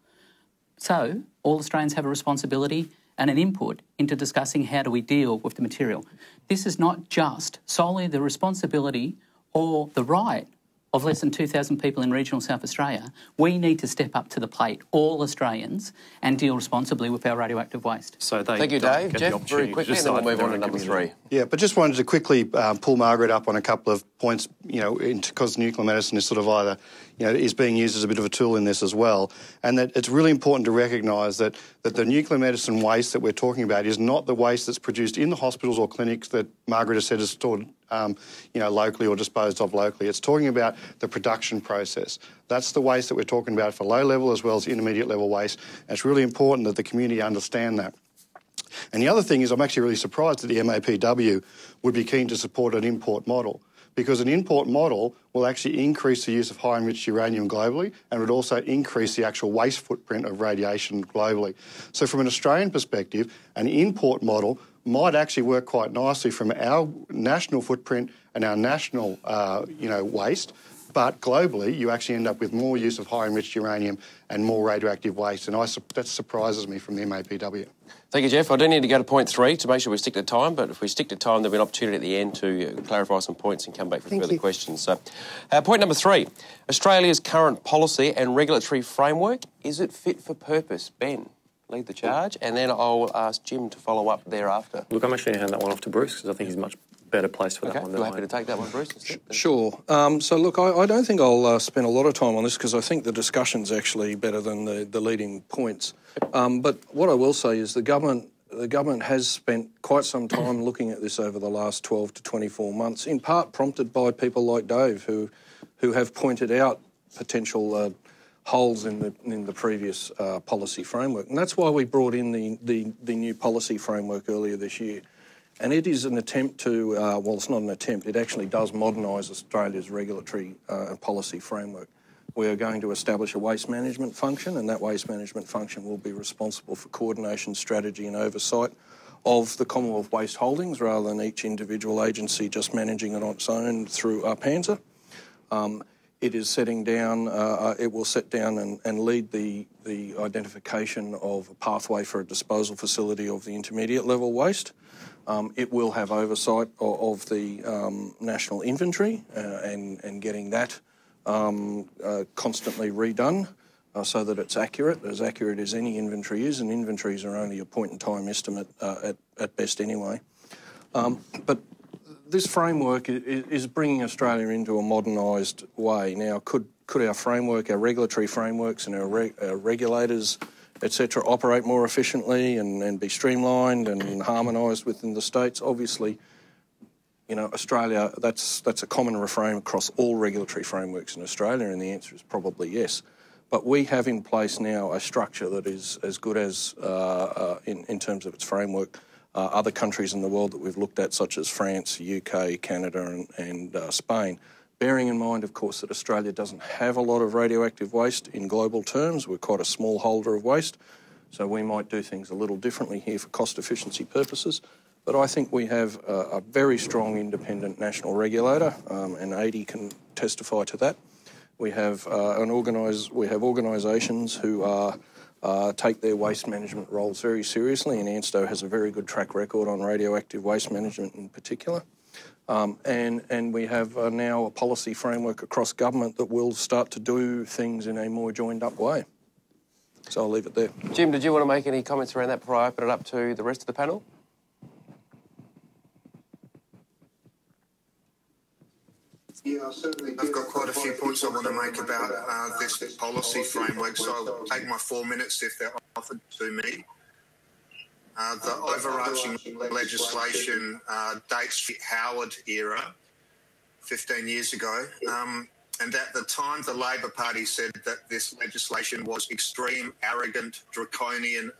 So all Australians have a responsibility and an input into discussing how do we deal with the material. This is not just solely the responsibility or the right of less than 2,000 people in regional South Australia. We need to step up to the plate, all Australians, and deal responsibly with our radioactive waste. So Thank you, Dave. Geoff, very quickly, and then we'll move on to number 3. Yeah, but just wanted to quickly pull Margaret up on a couple of points, because nuclear medicine is sort of either, is being used as a bit of a tool in this as well, and that it's really important to recognise that the nuclear medicine waste that we're talking about is not the waste that's produced in the hospitals or clinics that Margaret has said is stored locally or disposed of locally. It's talking about the production process. That's the waste that we're talking about for low level as well as intermediate level waste. And it's really important that the community understand that. And the other thing is I'm actually really surprised that the MAPW would be keen to support an import model, because an import model will actually increase the use of high-enriched uranium globally and would also increase the actual waste footprint of radiation globally. So from an Australian perspective, an import model might actually work quite nicely from our national footprint and our national, waste, but globally you actually end up with more use of high-enriched uranium and more radioactive waste, and that surprises me from the MAPW. Thank you, Geoff. I do need to go to point 3 to make sure we stick to time, but if we stick to time, there'll be an opportunity at the end to clarify some points and come back for further questions. So, point number 3, Australia's current policy and regulatory framework, is it fit for purpose? Ben, lead the charge, and then I'll ask Jim to follow up thereafter. Look, I'm actually going to hand that one off to Bruce because I think he's much better placed for that one. You're happy to take that one, Bruce? Sure. So, look, I don't think I'll spend a lot of time on this because I think the discussion's actually better than the leading points. But what I will say is the government has spent quite some time looking at this over the last 12 to 24 months, in part prompted by people like Dave who have pointed out potential holes in the previous policy framework. And that's why we brought in the new policy framework earlier this year. And it is an attempt to, it's not an attempt, it actually does modernise Australia's regulatory and policy framework. We are going to establish a waste management function, and that waste management function will be responsible for coordination, strategy and oversight of the Commonwealth waste holdings rather than each individual agency just managing it on its own through PANSA. It is setting down, it will set down and lead the identification of a pathway for a disposal facility of the intermediate level waste. It will have oversight of the national inventory and getting that constantly redone so that it's accurate as any inventory is, and inventories are only a point-in-time estimate at best anyway. But this framework is bringing Australia into a modernised way. Now, could our framework, our regulatory frameworks and our regulators, etc., operate more efficiently and be streamlined and harmonised within the states? Obviously, Australia, that's a common refrain across all regulatory frameworks in Australia, and the answer is probably yes. But we have in place now a structure that is as good as, in terms of its framework, other countries in the world that we've looked at, such as France, UK, Canada and Spain. Bearing in mind, of course, that Australia doesn't have a lot of radioactive waste in global terms. We're quite a small holder of waste, so we might do things a little differently here for cost efficiency purposes. But I think we have a very strong independent national regulator, and ADI can testify to that. We have organisations who take their waste management roles very seriously, and ANSTO has a very good track record on radioactive waste management in particular. And we have now a policy framework across government that will start to do things in a more joined-up way. So I'll leave it there. Jim, did you want to make any comments around that before I open it up to the rest of the panel? Yeah, I've got quite a few points I want to make about this policy framework, so I'll take my 4 minutes if they're offered to me. The overarching legislation dates the Howard era, 15 years ago, and at the time the Labor Party said that this legislation was extreme, arrogant, draconian,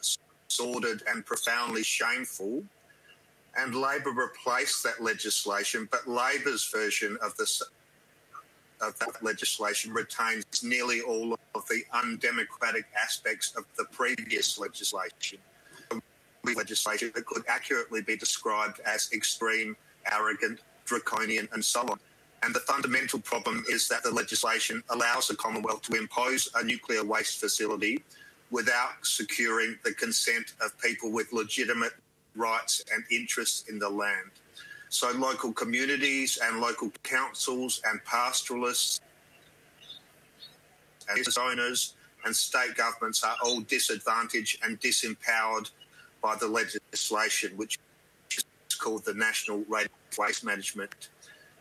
sordid and profoundly shameful. And Labor replaced that legislation, but Labor's version of that legislation retains nearly all of the undemocratic aspects of the previous legislation. Legislation that could accurately be described as extreme, arrogant, draconian, and so on. And the fundamental problem is that the legislation allows the Commonwealth to impose a nuclear waste facility without securing the consent of people with legitimate rights and interests in the land. So local communities and local councils and pastoralists and business owners and state governments are all disadvantaged and disempowered by the legislation, which is called the National Radioactive Waste Management.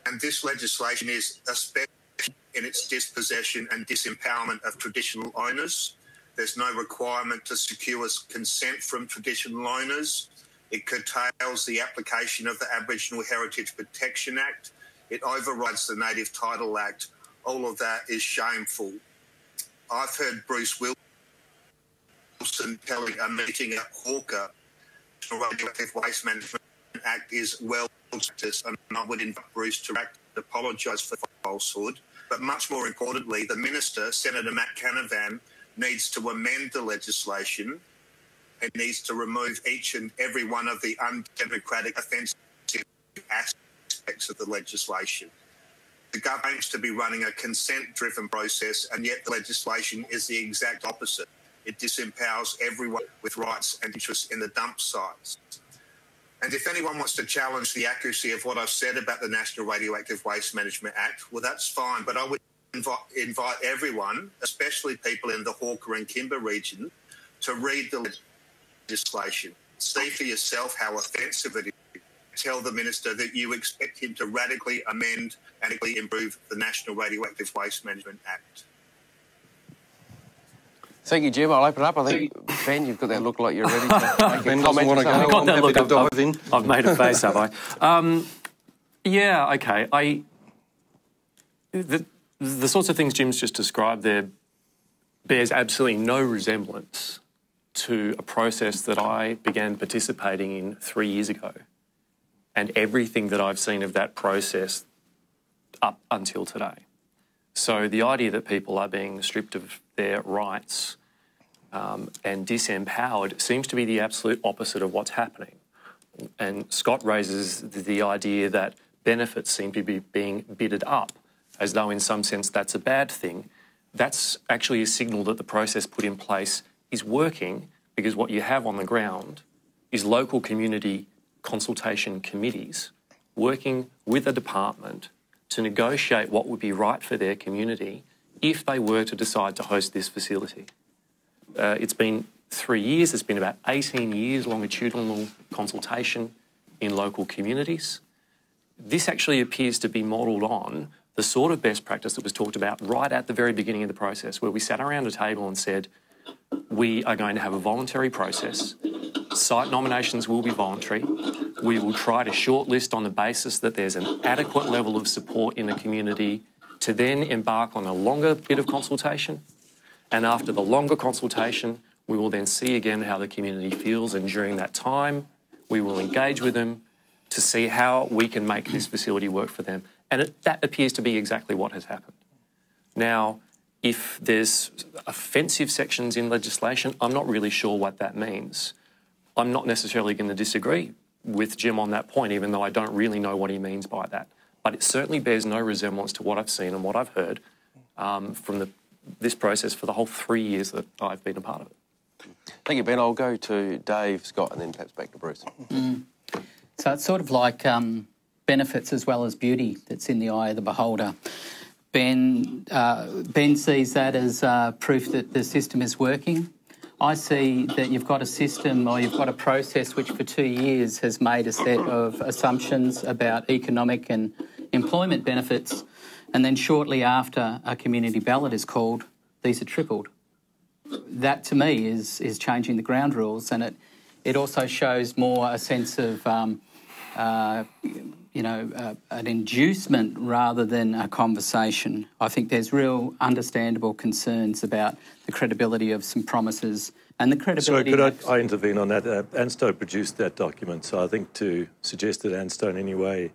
And this legislation is especially in its dispossession and disempowerment of traditional owners. There's no requirement to secure consent from traditional owners. It curtails the application of the Aboriginal Heritage Protection Act. It overrides the Native Title Act. All of that is shameful. I've heard Bruce Wilson telling a meeting at Hawker, the Radioactive Waste Management Act is well practiced, and I would invite Bruce to react apologise for falsehood, but much more importantly, the Minister, Senator Matt Canavan, needs to amend the legislation and needs to remove each and every one of the undemocratic, offensive aspects of the legislation. The government aims to be running a consent-driven process, and yet the legislation is the exact opposite. It disempowers everyone with rights and interests in the dump sites. And if anyone wants to challenge the accuracy of what I've said about the National Radioactive Waste Management Act, well, that's fine, but I would invite everyone, especially people in the Hawker and Kimber region, to read the legislation. See for yourself how offensive it is. Tell the Minister that you expect him to radically amend and improve the National Radioactive Waste Management Act. Thank you, Jim. I'll open it up. I think, Ben, you've got that look like you're ready to make Ben a doesn't comment. want to go. I've got that look. Dive in. I've made a face, have I? Yeah, okay. The sorts of things Jim's just described there bears absolutely no resemblance to a process that I began participating in 3 years ago, and everything that I've seen of that process up until today. So the idea that people are being stripped of their rights and disempowered seems to be the absolute opposite of what's happening. And Scott raises the idea that benefits seem to be being bidded up, as though in some sense that's a bad thing. That's actually a signal that the process put in place is working, because what you have on the ground is local community consultation committees working with a department to negotiate what would be right for their community if they were to decide to host this facility. It's been 3 years, it's been about 18 years longitudinal consultation in local communities. This actually appears to be modelled on the sort of best practice that was talked about right at the very beginning of the process, where we sat around a table and said, we are going to have a voluntary process. Site nominations will be voluntary. We will try to shortlist on the basis that there's an adequate level of support in the community to then embark on a longer bit of consultation. And after the longer consultation, we will then see again how the community feels, and during that time, we will engage with them to see how we can make this facility work for them. And that appears to be exactly what has happened. Now, if there's offensive sections in legislation, I'm not really sure what that means. I'm not necessarily going to disagree with Jim on that point, even though I don't really know what he means by that. But it certainly bears no resemblance to what I've seen and what I've heard from this process for the whole 3 years that I've been a part of it. Thank you, Ben. I'll go to Dave, Scott, and then perhaps back to Bruce. So it's sort of like benefits as well as beauty that's in the eye of the beholder. Ben sees that as proof that the system is working. I see that you've got a system, or you've got a process which for 2 years has made a set of assumptions about economic and employment benefits, and then shortly after a community ballot is called, these are tripled. That to me is changing the ground rules, and it also shows more a sense of an inducement rather than a conversation. I think there's real understandable concerns about the credibility of some promises and the credibility... Sorry, could I intervene on that? ANSTO produced that document, so I think to suggest that ANSTO in any way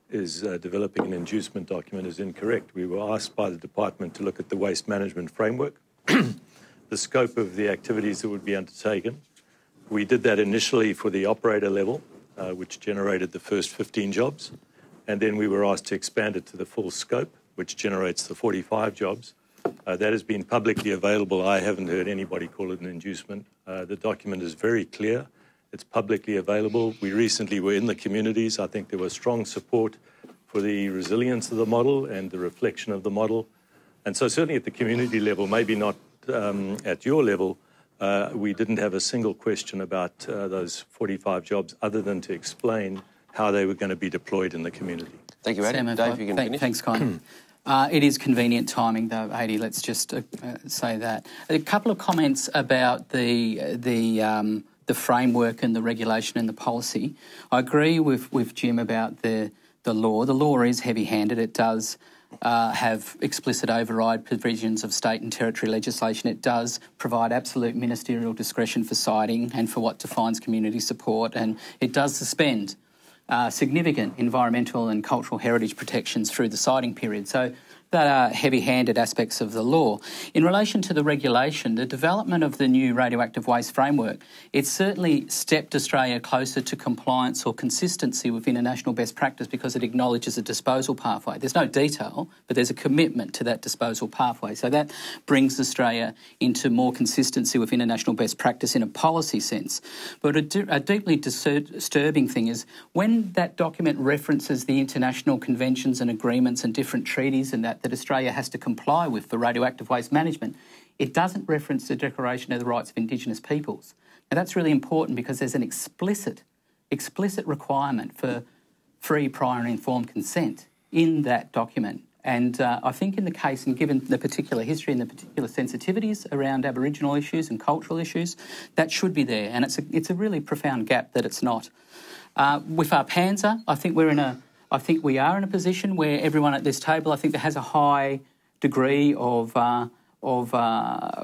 is developing an inducement document is incorrect. We were asked by the department to look at the waste management framework, the scope of the activities that would be undertaken. We did that initially for the operator level, which generated the first 15 jobs. And then we were asked to expand it to the full scope, which generates the 45 jobs. That has been publicly available. I haven't heard anybody call it an inducement. The document is very clear. It's publicly available. We recently were in the communities. I think there was strong support for the resilience of the model and the reflection of the model. And so certainly at the community level, maybe not at your level, we didn't have a single question about those 45 jobs other than to explain how they were going to be deployed in the community. Thank you, Adi. Dave, you can finish. Thanks, Colin. It is convenient timing, though, Adi. Let's just say that. A couple of comments about the framework and the regulation and the policy. I agree with Jim about the law. The law is heavy-handed. It does have explicit override provisions of state and territory legislation. It does provide absolute ministerial discretion for siting and for what defines community support, and it does suspend significant environmental and cultural heritage protections through the siting period. So that are heavy-handed aspects of the law. In relation to the regulation, the development of the new radioactive waste framework, it's certainly stepped Australia closer to compliance or consistency with international best practice because it acknowledges a disposal pathway. There's no detail, but there's a commitment to that disposal pathway. So that brings Australia into more consistency with international best practice in a policy sense. But a deeply disturbing thing is when that document references the international conventions and agreements and different treaties and that Australia has to comply with for radioactive waste management, it doesn't reference the Declaration of the Rights of Indigenous Peoples. Now that's really important because there's an explicit requirement for free, prior and informed consent in that document. And I think in the case, and given the particular history and the particular sensitivities around Aboriginal issues and cultural issues, that should be there. And it's a really profound gap that it's not. With our Panzer, I think we are in a position where everyone at this table, I think, there has a high degree of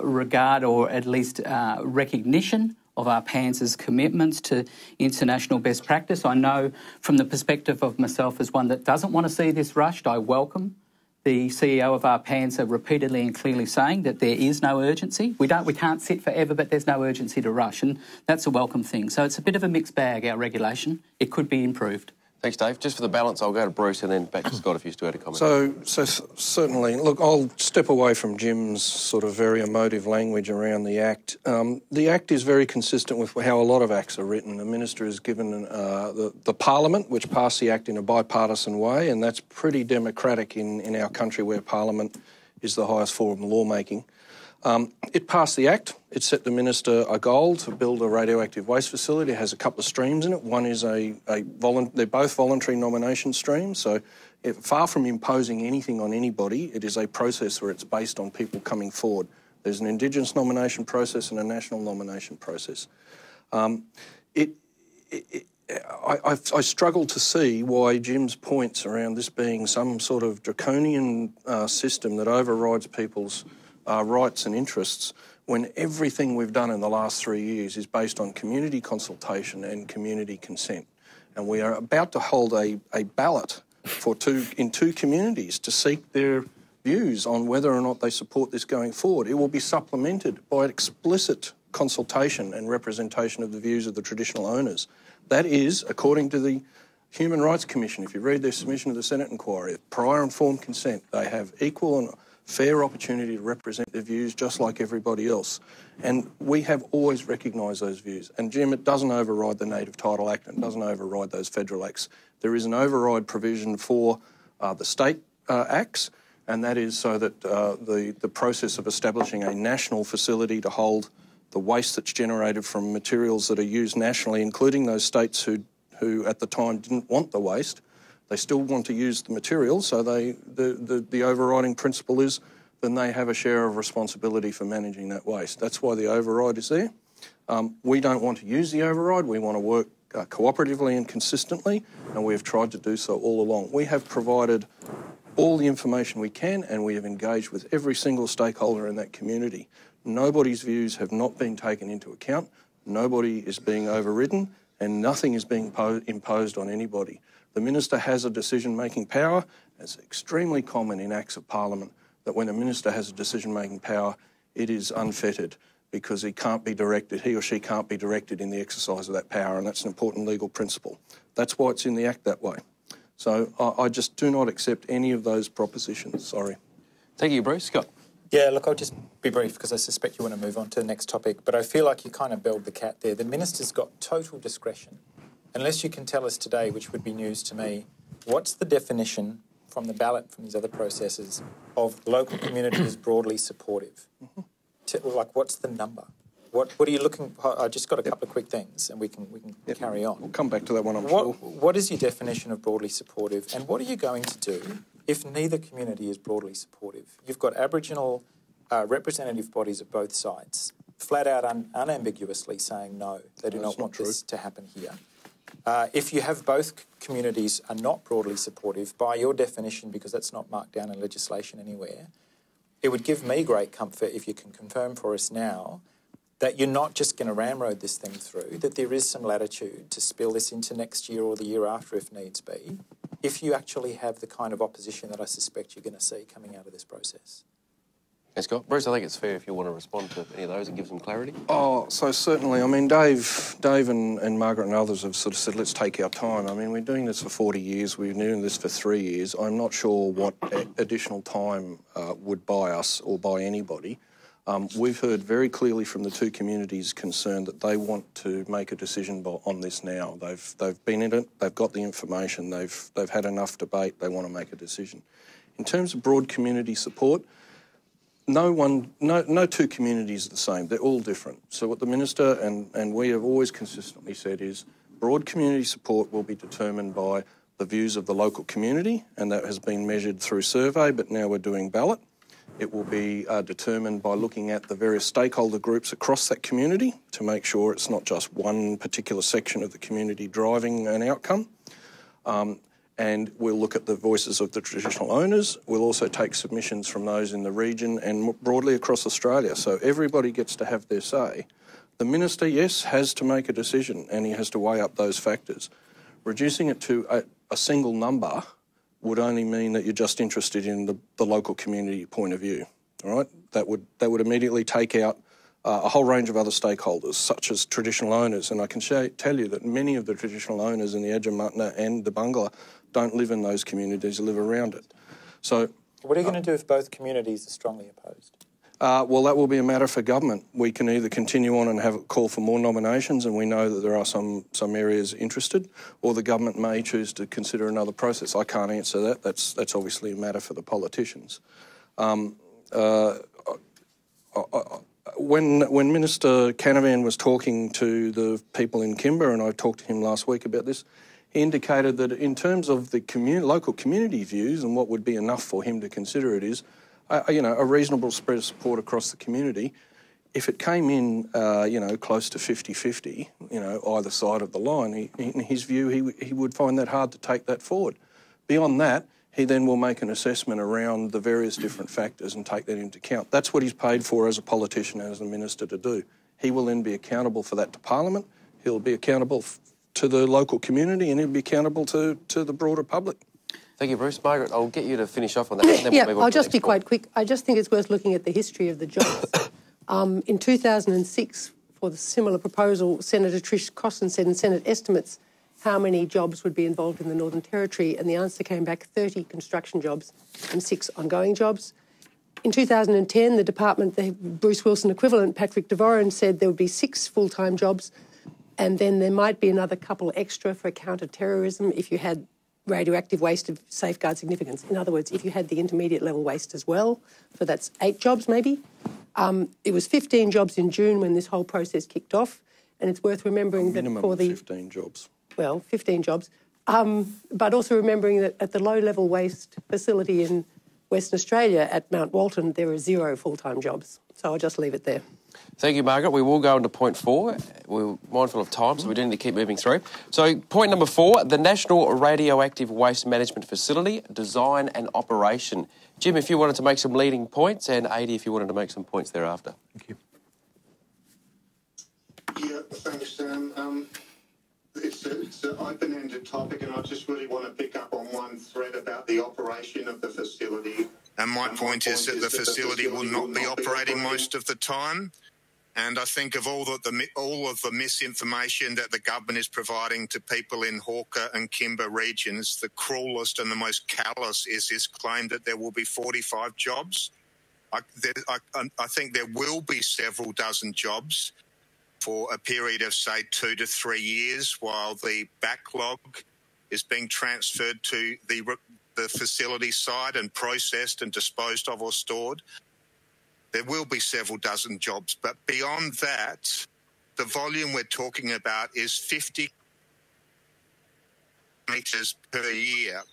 regard or at least recognition of our Panzer's commitments to international best practice. I know from the perspective of myself as one that doesn't want to see this rushed, I welcome the CEO of our Panzer repeatedly and clearly saying that there is no urgency. We can't sit forever, but there's no urgency to rush, and that's a welcome thing. So it's a bit of a mixed bag, our regulation. It could be improved. Thanks, Dave. Just for the balance, I'll go to Bruce and then back to Scott if you still had a comment. So certainly, look, I'll step away from Jim's sort of very emotive language around the Act. The Act is very consistent with how a lot of Acts are written. The Minister is given the Parliament, which passed the Act in a bipartisan way, and that's pretty democratic in our country where Parliament is the highest form of lawmaking. It passed the Act. It set the Minister a goal to build a radioactive waste facility. It has a couple of streams in it. One is they're both voluntary nomination streams, so far from imposing anything on anybody, it is a process where it's based on people coming forward. There's an Indigenous nomination process and a national nomination process. I struggle to see why Jim's points around this being some sort of draconian system that overrides people's rights and interests when everything we've done in the last 3 years is based on community consultation and community consent. And we are about to hold a ballot in two communities to seek their views on whether or not they support this going forward. It will be supplemented by explicit consultation and representation of the views of the traditional owners. That is, according to the Human Rights Commission, if you read their submission to the Senate inquiry, prior informed consent, they have equal and fair opportunity to represent their views just like everybody else. And we have always recognised those views. And Jim, it doesn't override the Native Title Act and it doesn't override those federal acts. There is an override provision for the state acts, and that is so that the process of establishing a national facility to hold the waste that's generated from materials that are used nationally, including those states who at the time didn't want the waste, they still want to use the material, so the overriding principle is then they have a share of responsibility for managing that waste. That's why the override is there. We don't want to use the override. We want to work cooperatively and consistently, and we have tried to do so all along. We have provided all the information we can, and we have engaged with every single stakeholder in that community. Nobody's views have not been taken into account. Nobody is being overridden, and nothing is being imposed on anybody. The Minister has a decision-making power. It's extremely common in Acts of Parliament that when a Minister has a decision-making power, it is unfettered because he or she can't be directed in the exercise of that power, and that's an important legal principle. That's why it's in the Act that way. So I just do not accept any of those propositions. Sorry. Thank you, Bruce. Scott. Yeah, look, I'll just be brief because I suspect you want to move on to the next topic, but I feel like you kind of belled the cat there. The Minister's got total discretion. Unless you can tell us today, which would be news to me, what's the definition from the ballot, from these other processes, of local communities broadly supportive? What's the number? What are you looking... I just got a couple of quick things and we can carry on. We'll come back to that one, I'm sure. What is your definition of broadly supportive, and what are you going to do if neither community is broadly supportive? You've got Aboriginal representative bodies at both sides, flat out unambiguously saying no, they do not want this to happen here. If you have both communities are not broadly supportive, by your definition, because that's not marked down in legislation anywhere, it would give me great comfort if you can confirm for us now that you're not just going to ramrod this thing through, that there is some latitude to spill this into next year or the year after if needs be, if you actually have the kind of opposition that I suspect you're going to see coming out of this process. Yes, Scott. Bruce, I think it's fair if you want to respond to any of those and give some clarity. Oh, so certainly. I mean, Dave and Margaret and others have sort of said, let's take our time. I mean, we're doing this for 40 years. We've been doing this for 3 years. I'm not sure what additional time would buy us or buy anybody. We've heard very clearly from the two communities concerned that they want to make a decision on this now. They've been in it. They've got the information. They've had enough debate. They want to make a decision. In terms of broad community support, no two communities are the same. They're all different. So what the Minister and we have always consistently said is broad community support will be determined by the views of the local community, and that has been measured through survey, but now we're doing ballot. It will be determined by looking at the various stakeholder groups across that community to make sure it's not just one particular section of the community driving an outcome. And we'll look at the voices of the traditional owners. We'll also take submissions from those in the region and broadly across Australia. So everybody gets to have their say. The Minister, yes, has to make a decision and he has to weigh up those factors. Reducing it to a single number would only mean that you're just interested in the local community point of view, all right? That would immediately take out a whole range of other stakeholders, such as traditional owners. And I can tell you that many of the traditional owners in the Adjunct and the Bungalow don't live in those communities, live around it. So, what are you going to do if both communities are strongly opposed? Well, that will be a matter for government. We can either continue on and have a call for more nominations, and we know that there are some areas interested, or the government may choose to consider another process. I can't answer that. That's obviously a matter for the politicians. When Minister Canavan was talking to the people in Kimber, and I talked to him last week about this, he indicated that in terms of the local community views and what would be enough for him to consider it is, a reasonable spread of support across the community. If it came in, close to 50-50, either side of the line, in his view, he would find that hard to take that forward. Beyond that, he then will make an assessment around the various different factors and take that into account. That's what he's paid for as a politician and as a minister to do. He will then be accountable for that to Parliament. He'll be accountable to the local community and he'll be accountable to the broader public. Thank you, Bruce. Margaret, I'll get you to finish off on that. And then I'll just be quite quick. I just think it's worth looking at the history of the jobs. In 2006, for the similar proposal, Senator Trish Costin said in Senate estimates how many jobs would be involved in the Northern Territory, and the answer came back 30 construction jobs and 6 ongoing jobs. In 2010, the department, the Bruce Wilson equivalent, Patrick Devoren, said there would be 6 full-time jobs, and then there might be another couple extra for counter-terrorism if you had radioactive waste of safeguard significance. In other words, if you had the intermediate level waste as well, so that's 8 jobs maybe. It was 15 jobs in June when this whole process kicked off, and it's worth remembering that for the... 15 jobs. Well, 15 jobs. But also remembering that at the low-level waste facility in Western Australia at Mount Walton, there are 0 full-time jobs. So I'll just leave it there. Thank you, Margaret. We will go into point 4. We're mindful of time, so we do need to keep moving through. So point number 4, the National Radioactive Waste Management Facility, design and operation. Jim, if you wanted to make some leading points, and Adi, if you wanted to make some points thereafter. Thank you. Yeah, thanks, Sam. It's an open-ended topic, and I just really want to pick up on one thread about the operation of the facility. And my point is that the facility will not be operating most of the time. And I think of all of the misinformation that the government is providing to people in Hawker and Kimber regions, the cruelest and the most callous is this claim that there will be 45 jobs. I think there will be several dozen jobs for a period of, say, 2 to 3 years while the backlog is being transferred to the facility side and processed and disposed of or stored. There will be several dozen jobs, but beyond that, the volume we're talking about is 50 metres per year.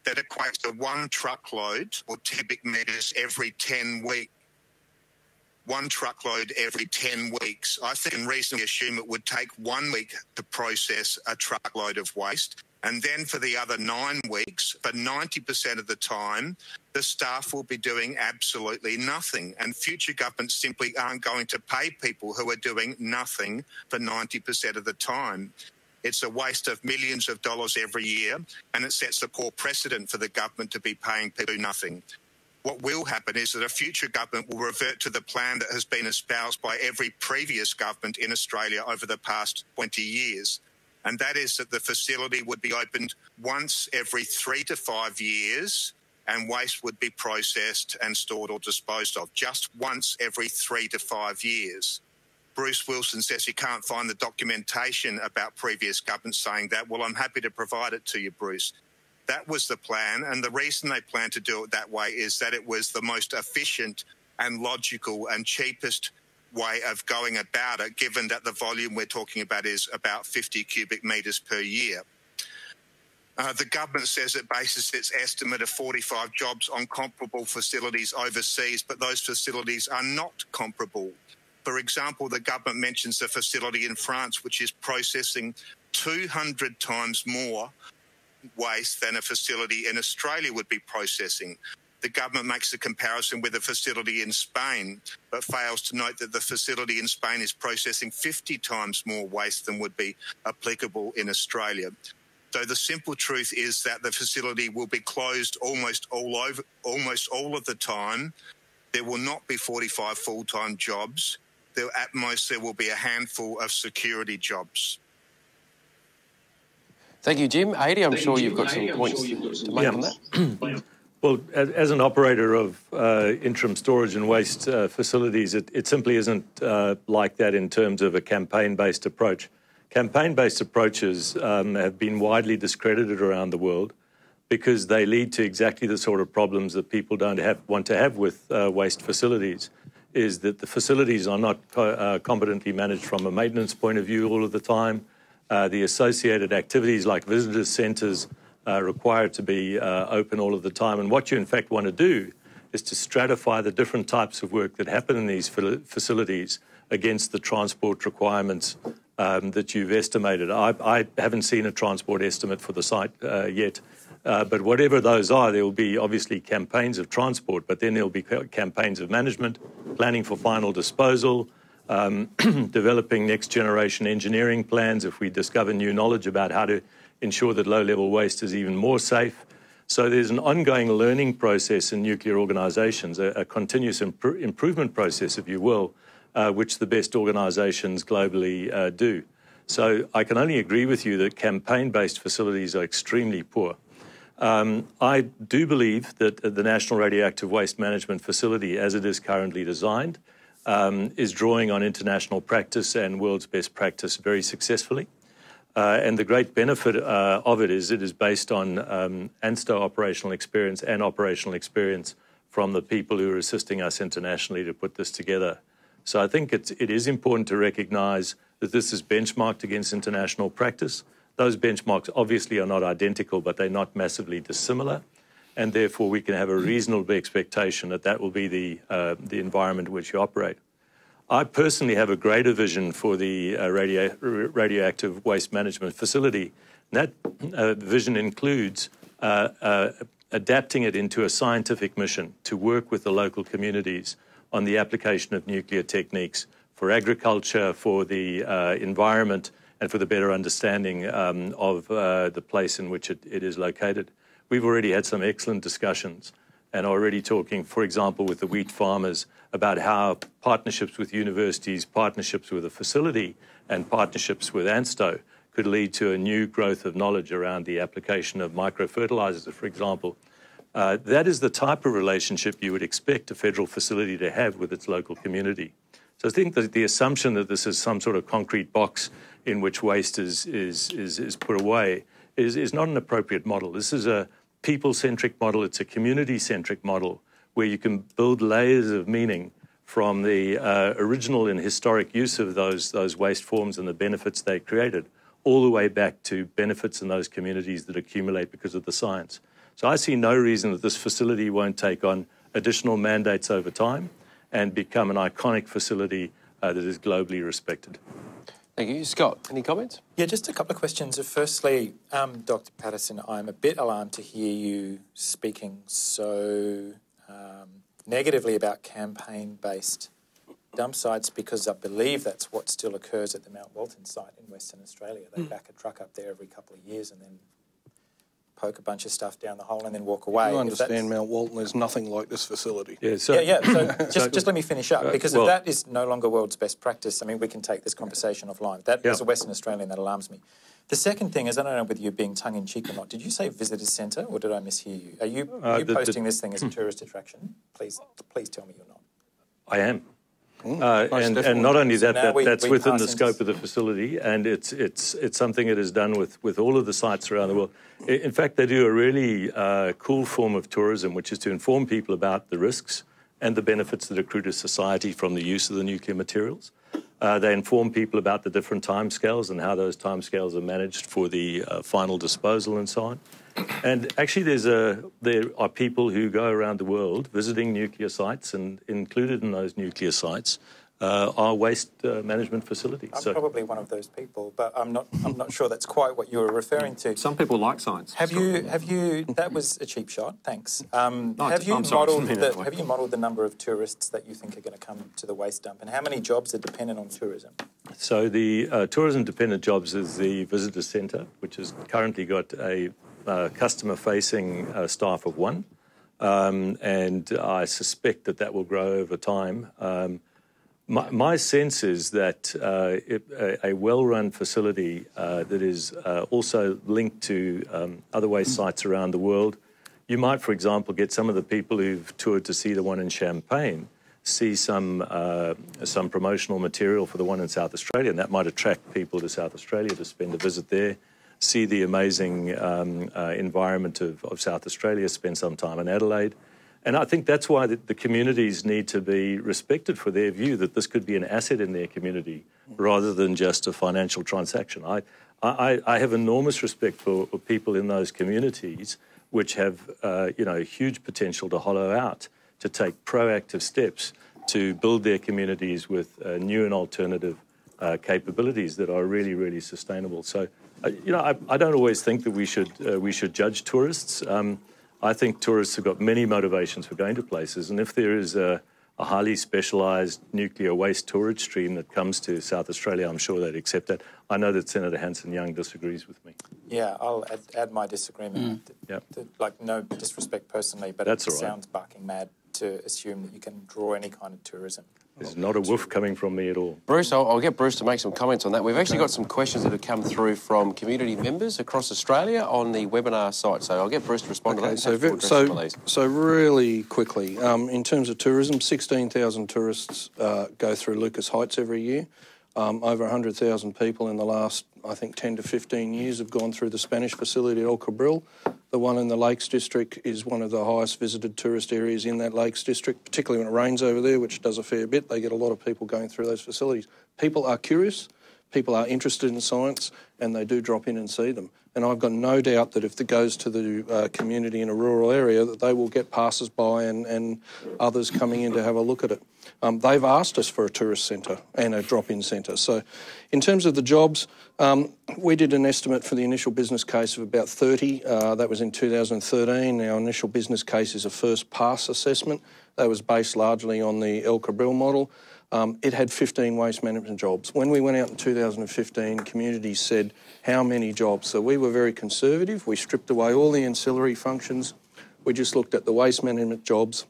That equates to 1 truckload or cubic metres every 10 weeks. 1 truckload every 10 weeks. I think and reasonably assume it would take 1 week to process a truckload of waste. And then for the other 9 weeks, for 90% of the time, the staff will be doing absolutely nothing. And future governments simply aren't going to pay people who are doing nothing for 90% of the time. It's a waste of millions of dollars every year, and it sets a poor precedent for the government to be paying people nothing. What will happen is that a future government will revert to the plan that has been espoused by every previous government in Australia over the past 20 years. And that is that the facility would be opened once every 3 to 5 years, and waste would be processed and stored or disposed of just once every 3 to 5 years. Bruce Wilson says he can't find the documentation about previous governments saying that. Well, I'm happy to provide it to you, Bruce. That was the plan, and the reason they planned to do it that way is that it was the most efficient and logical and cheapest way of going about it, given that the volume we're talking about is about 50 cubic metres per year. The government says it bases its estimate of 45 jobs on comparable facilities overseas, but those facilities are not comparable. For example, the government mentions a facility in France which is processing 200 times more waste than a facility in Australia would be processing. The government makes a comparison with a facility in Spain, but fails to note that the facility in Spain is processing 50 times more waste than would be applicable in Australia. So the simple truth is that the facility will be closed almost all of the time. There will not be 45 full-time jobs. At most, there will be a handful of security jobs. Thank you, Jim. Adi, I'm sure you've got some points to make on that. Well, as an operator of interim storage and waste facilities, it simply isn't like that in terms of a campaign-based approach. Campaign-based approaches have been widely discredited around the world because they lead to exactly the sort of problems that people don't want to have with waste facilities, is that the facilities are not competently managed from a maintenance point of view all of the time. The associated activities like visitor centres required to be open all of the time. And what you in fact want to do is to stratify the different types of work that happen in these facilities against the transport requirements that you've estimated. I haven't seen a transport estimate for the site yet, but whatever those are, there will be obviously campaigns of transport, but then there will be campaigns of management, planning for final disposal, developing next generation engineering plans if we discover new knowledge about how to ensure that low-level waste is even more safe. So there's an ongoing learning process in nuclear organisations, a continuous improvement process, if you will, which the best organisations globally do. So I can only agree with you that campaign-based facilities are extremely poor. I do believe that the National Radioactive Waste Management Facility, as it is currently designed, is drawing on international practice and world's best practice very successfully. And the great benefit of it is based on ANSTO operational experience and operational experience from the people who are assisting us internationally to put this together. So I think it is important to recognise that this is benchmarked against international practice. Those benchmarks obviously are not identical, but they're not massively dissimilar. And therefore, we can have a reasonable expectation that that will be the environment in which you operate. I personally have a greater vision for the radioactive waste management facility. And that vision includes adapting it into a scientific mission to work with the local communities on the application of nuclear techniques for agriculture, for the environment, and for the better understanding of the place in which it is located. We've already had some excellent discussions and are already talking, for example, with the wheat farmers about how partnerships with universities, partnerships with a facility, and partnerships with ANSTO could lead to a new growth of knowledge around the application of microfertilizers, for example. That is the type of relationship you would expect a federal facility to have with its local community. So I think that the assumption that this is some sort of concrete box in which waste is put away is not an appropriate model. This is a people-centric model. It's a community-centric model where you can build layers of meaning from the original and historic use of those waste forms and the benefits they created, all the way back to benefits in those communities that accumulate because of the science. So I see no reason that this facility won't take on additional mandates over time and become an iconic facility that is globally respected. Thank you. Scott, any comments? Yeah, just a couple of questions. Firstly, Dr. Paterson, I'm a bit alarmed to hear you speaking so negatively about campaign-based dump sites, because I believe that's what still occurs at the Mount Walton site in Western Australia. They back a truck up there every couple of years and then poke a bunch of stuff down the hole and then walk away. You understand Mount Walton, there's nothing like this facility. So just let me finish up, because if that is no longer world's best practice, I mean, we can take this conversation offline. That, as a Western Australian, that alarms me. The second thing is, I don't know whether you're being tongue-in-cheek or not. Did you say visitor centre, or did I mishear you? Are you posting this thing as a tourist attraction? Please tell me you're not. I am. And not only that, that's within the scope of the facility, and it's something that is done with all of the sites around the world. In fact, they do a really cool form of tourism, which is to inform people about the risks and the benefits that accrue to society from the use of the nuclear materials. They inform people about the different timescales and how those timescales are managed for the final disposal and so on. And actually, there are people who go around the world visiting nuclear sites, and included in those nuclear sites are waste management facilities. I'm probably one of those people, but I'm not sure that's quite what you were referring to. Some people like science. Have you? That was a cheap shot. Thanks. Have you modelled the number of tourists that you think are going to come to the waste dump, and how many jobs are dependent on tourism? So the tourism-dependent jobs is the visitor centre, which has currently got a customer-facing staff of 1, and I suspect that will grow over time. My sense is that a well-run facility that is also linked to other waste sites around the world, you might, for example, get some of the people who've toured to see the one in Champagne, see some promotional material for the one in South Australia, and that might attract people to South Australia to spend a visit there, see the amazing environment of South Australia, spend some time in Adelaide. And I think that's why the communities need to be respected for their view that this could be an asset in their community rather than just a financial transaction. I have enormous respect for people in those communities which have huge potential to hollow out, to take proactive steps to build their communities with new and alternative capabilities that are really, really sustainable. So, I don't always think that we should judge tourists. I think tourists have got many motivations for going to places, and if there is a highly specialised nuclear waste storage stream that comes to South Australia, I'm sure they'd accept that. I know that Senator Hanson-Young disagrees with me. Yeah, I'll add my disagreement. No disrespect personally, but it sounds barking mad to assume that you can draw any kind of tourism. There's not a woof coming from me at all. Bruce, I'll get Bruce to make some comments on that. We've actually got some questions that have come through from community members across Australia on the webinar site, so I'll get Bruce to respond to that. So really quickly, in terms of tourism, 16,000 tourists go through Lucas Heights every year. Over 100,000 people in the last, I think, 10 to 15 years have gone through the Spanish facility at El Cabril. The one in the Lakes District is one of the highest visited tourist areas in that Lakes District, particularly when it rains over there, which does a fair bit. They get a lot of people going through those facilities. People are curious, people are interested in science, and they do drop in and see them. And I've got no doubt that if it goes to the community in a rural area, that they will get passers-by and others coming in to have a look at it. They've asked us for a tourist centre and a drop-in centre. So in terms of the jobs, we did an estimate for the initial business case of about 30. That was in 2013. Our initial business case is a first pass assessment. That was based largely on the El Cabril model. It had 15 waste management jobs. When we went out in 2015, communities said, how many jobs? So we were very conservative. We stripped away all the ancillary functions. We just looked at the waste management jobs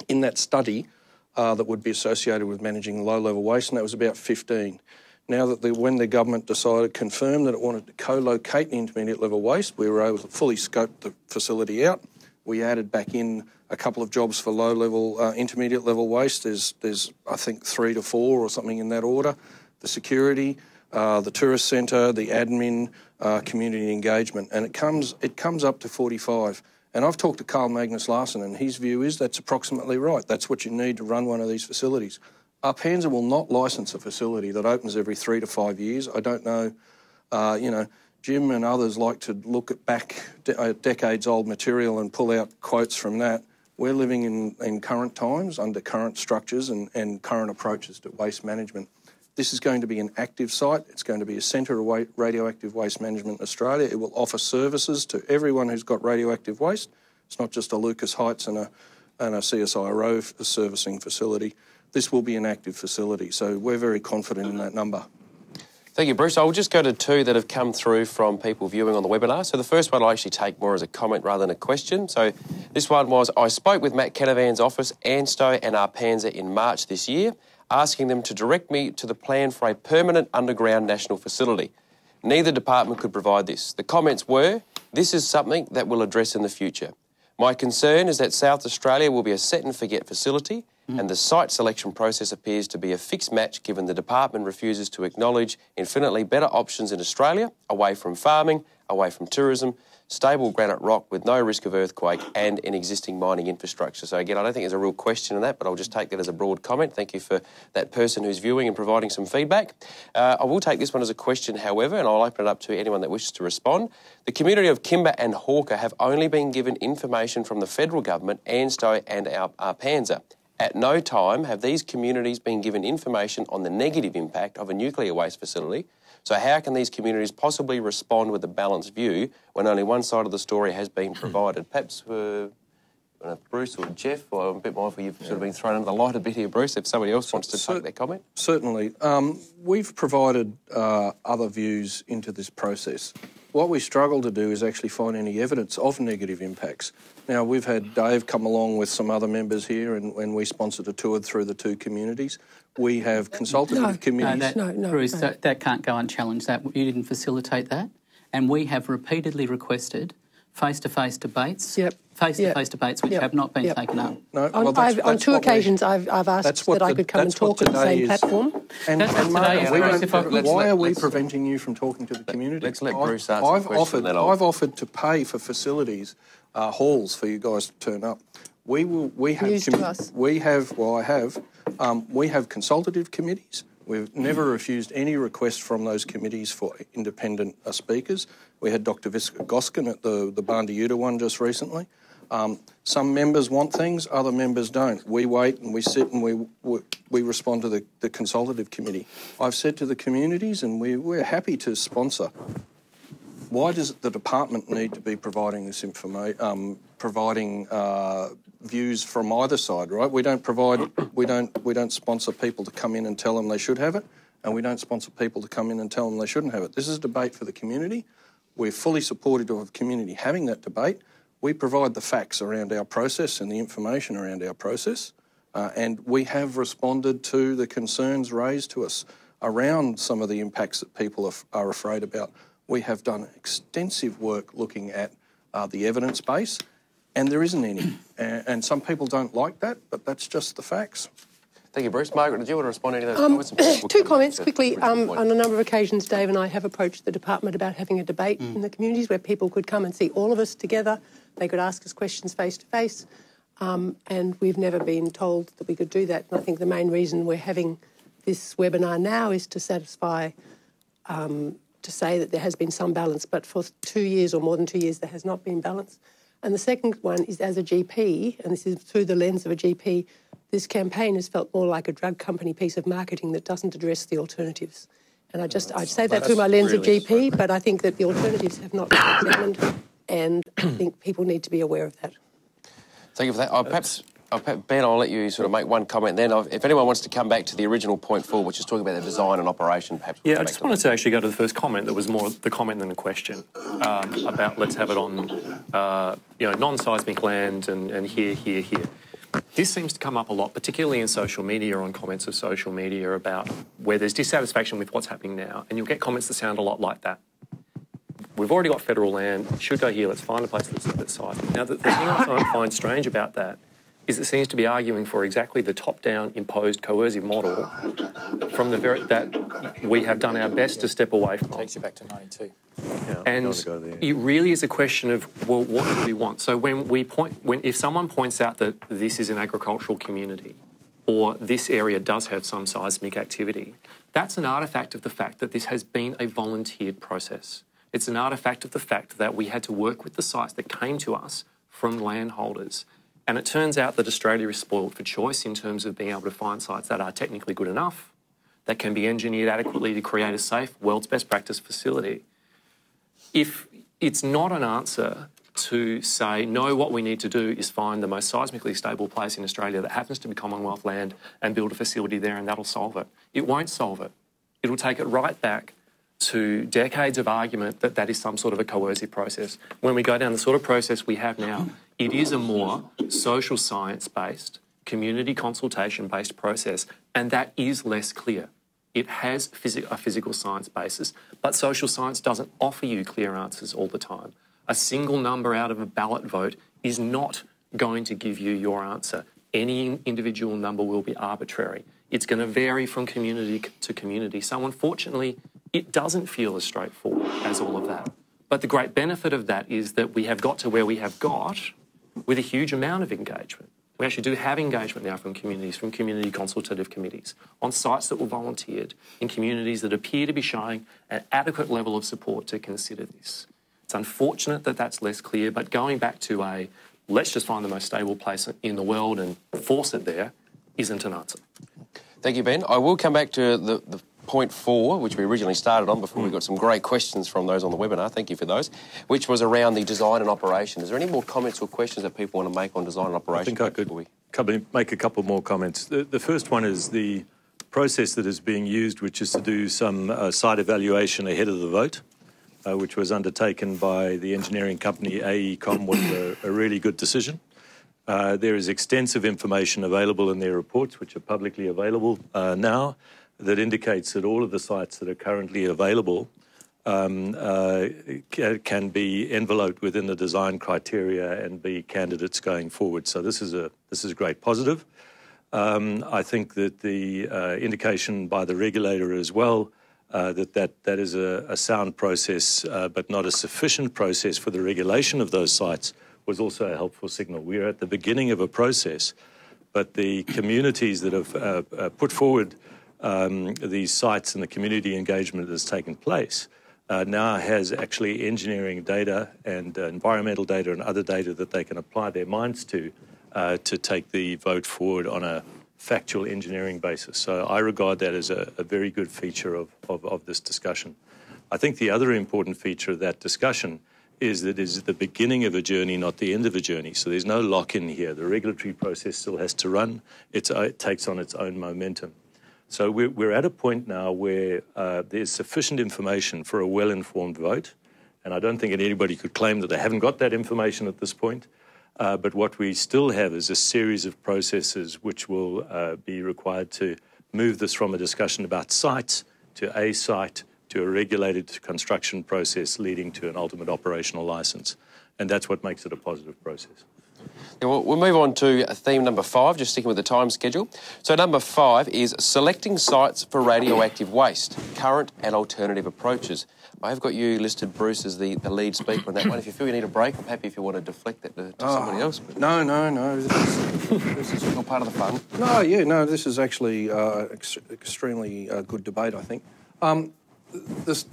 in that study that would be associated with managing low-level waste, and that was about 15. Now that when the government confirmed that it wanted to co-locate the intermediate level waste, we were able to fully scope the facility out. We added back in a couple of jobs for low-level, intermediate-level waste. There's, I think, 3 to 4 or something in that order. The security, the tourist centre, the admin, community engagement, and it comes up to 45. And I've talked to Carl Magnus Larsen, and his view is that's approximately right. That's what you need to run one of these facilities. Arpansa will not licence a facility that opens every 3 to 5 years. I don't know, Jim and others like to look at back decades-old material and pull out quotes from that. We're living in current times, under current structures and current approaches to waste management. This is going to be an active site. It's going to be a centre of radioactive waste management in Australia. It will offer services to everyone who's got radioactive waste. It's not just a Lucas Heights and a CSIRO servicing facility. This will be an active facility, so we're very confident in that number. Thank you, Bruce. I'll just go to two that have come through from people viewing on the webinar. So the first one I'll actually take more as a comment rather than a question. So this one was, I spoke with Matt Canavan's office, ANSTO and Arpanza in March this year, asking them to direct me to the plan for a permanent underground national facility. Neither department could provide this. The comments were, this is something that we'll address in the future. My concern is that South Australia will be a set and forget facility, and the site selection process appears to be a fixed match given the department refuses to acknowledge infinitely better options in Australia, away from farming, away from tourism, stable granite rock with no risk of earthquake and an existing mining infrastructure. So again, I don't think there's a real question in that, but I'll just take that as a broad comment. Thank you for that person who's viewing and providing some feedback. I will take this one as a question, however, and I'll open it up to anyone that wishes to respond. The community of Kimber and Hawker have only been given information from the federal government, ANSTO and Arpanza. At no time have these communities been given information on the negative impact of a nuclear waste facility. So how can these communities possibly respond with a balanced view when only one side of the story has been provided? Perhaps Bruce or Geoff, or I'm a bit mindful you've sort of been thrown under the light a bit here, Bruce, if somebody else wants to take that comment. Certainly. We've provided other views into this process. What we struggle to do is actually find any evidence of negative impacts. Now, we've had Dave come along with some other members here and we sponsored a tour through the two communities. We have consultative committees. Bruce, that can't go unchallenged. You didn't facilitate that. And we have repeatedly requested face-to-face debates, face-to-face debates which have not been taken up. No, on two occasions I've asked that I could come and talk on the same platform. Why are we preventing you from talking to the community? Let's let Bruce answer the question. I've offered to pay for facilities, halls for you guys to turn up. We have consultative committees. We've never refused any request from those committees for independent speakers. We had Dr. Visca Goskin at the Bandayuta one just recently. Some members want things, other members don't. We wait and we sit and we respond to the consultative committee. I've said to the communities, and we're happy to sponsor. Why does the department need to be providing this information, providing views from either side? Right? We don't sponsor people to come in and tell them they should have it, and we don't sponsor people to come in and tell them they shouldn't have it. This is a debate for the community. We're fully supportive of the community having that debate. We provide the facts around our process and the information around our process, and we have responded to the concerns raised to us around some of the impacts that people are afraid about. We have done extensive work looking at the evidence base, and there isn't any. And some people don't like that, but that's just the facts. Thank you, Bruce. Margaret, did you want to respond to any of those comments? Two comments quickly. On a number of occasions, Dave and I have approached the department about having a debate in the communities where people could come and see all of us together. They could ask us questions face to face, and we've never been told that we could do that. And I think the main reason we're having this webinar now is to satisfy, to say that there has been some balance, but for 2 years or more than 2 years there has not been balance. And the second one is, as a GP, and this is through the lens of a GP, this campaign has felt more like a drug company piece of marketing that doesn't address the alternatives. And I'd say that through my lens of GP, but I think that the alternatives have not been examined, and I think people need to be aware of that. Thank you for that. Perhaps, Ben, I'll let you sort of make one comment then. If anyone wants to come back to the original point 4, which is talking about the design and operation, perhaps. Yeah, I just wanted to actually go to the first comment that was more the comment than the question about let's have it on, non-seismic land and here. This seems to come up a lot, particularly in social media or on comments of social media about where there's dissatisfaction with what's happening now, and you'll get comments that sound a lot like that. We've already got federal land, it should go here, let's find a place that's seismic. Now, the thing I find strange about that is it seems to be arguing for exactly the top-down imposed coercive model from the that we have done our best to step away from. Takes you back to 92. Yeah, and it really is a question of, well, what do we want? So if someone points out that this is an agricultural community or this area does have some seismic activity, that's an artefact of the fact that this has been a volunteered process. It's an artefact of the fact that we had to work with the sites that came to us from landholders. And it turns out that Australia is spoiled for choice in terms of being able to find sites that are technically good enough, that can be engineered adequately to create a safe, world's best practice facility. If it's not an answer to say, no, what we need to do is find the most seismically stable place in Australia that happens to be Commonwealth land and build a facility there and that'll solve it. It won't solve it. It'll take it right back to decades of argument that that is some sort of a coercive process. When we go down the sort of process we have now, it is a more social science-based, community consultation-based process, and that is less clear. It has a physical science basis, but social science doesn't offer you clear answers all the time. A single number out of a ballot vote is not going to give you your answer. Any individual number will be arbitrary. It's going to vary from community to community. So unfortunately, it doesn't feel as straightforward as all of that. But the great benefit of that is that we have got to where we have got with a huge amount of engagement. We actually do have engagement now from communities, from community consultative committees, on sites that were volunteered, in communities that appear to be showing an adequate level of support to consider this. It's unfortunate that that's less clear, but going back to a let's just find the most stable place in the world and force it there isn't an answer. Thank you, Ben. I will come back to the point 4, which we originally started on before we got some great questions from those on the webinar. Thank you for those, which was around the design and operation. Is there any more comments or questions that people want to make on design and operation? I think I could make a couple more comments. The first one is the process that is being used, which is to do some site evaluation ahead of the vote, which was undertaken by the engineering company AECOM, was a really good decision. There is extensive information available in their reports, which are publicly available now, that indicates that all of the sites that are currently available can be enveloped within the design criteria and be candidates going forward. So this is a great positive. I think that the indication by the regulator as well that is a sound process, but not a sufficient process for the regulation of those sites, was also a helpful signal. We are at the beginning of a process, but the communities that have put forward these sites and the community engagement that has taken place now has actually engineering data and environmental data and other data that they can apply their minds to take the vote forward on a factual engineering basis. So I regard that as a very good feature of this discussion. I think the other important feature of that discussion is that it is the beginning of a journey, not the end of a journey. So there's no lock-in here. The regulatory process still has to run. It takes on its own momentum. So we're at a point now where there's sufficient information for a well-informed vote, and I don't think anybody could claim that they haven't got that information at this point. But what we still have is a series of processes which will be required to move this from a discussion about sites to a site to a regulated construction process leading to an ultimate operational licence. And that's what makes it a positive process. Yeah, we'll move on to theme number 5, just sticking with the time schedule. So number 5 is selecting sites for radioactive waste, current and alternative approaches. I have got you listed, Bruce, as the lead speaker on that one. If you feel you need a break, I'm happy if you want to deflect that to somebody else. But No. This is all part of the fun. This is actually extremely good debate, I think.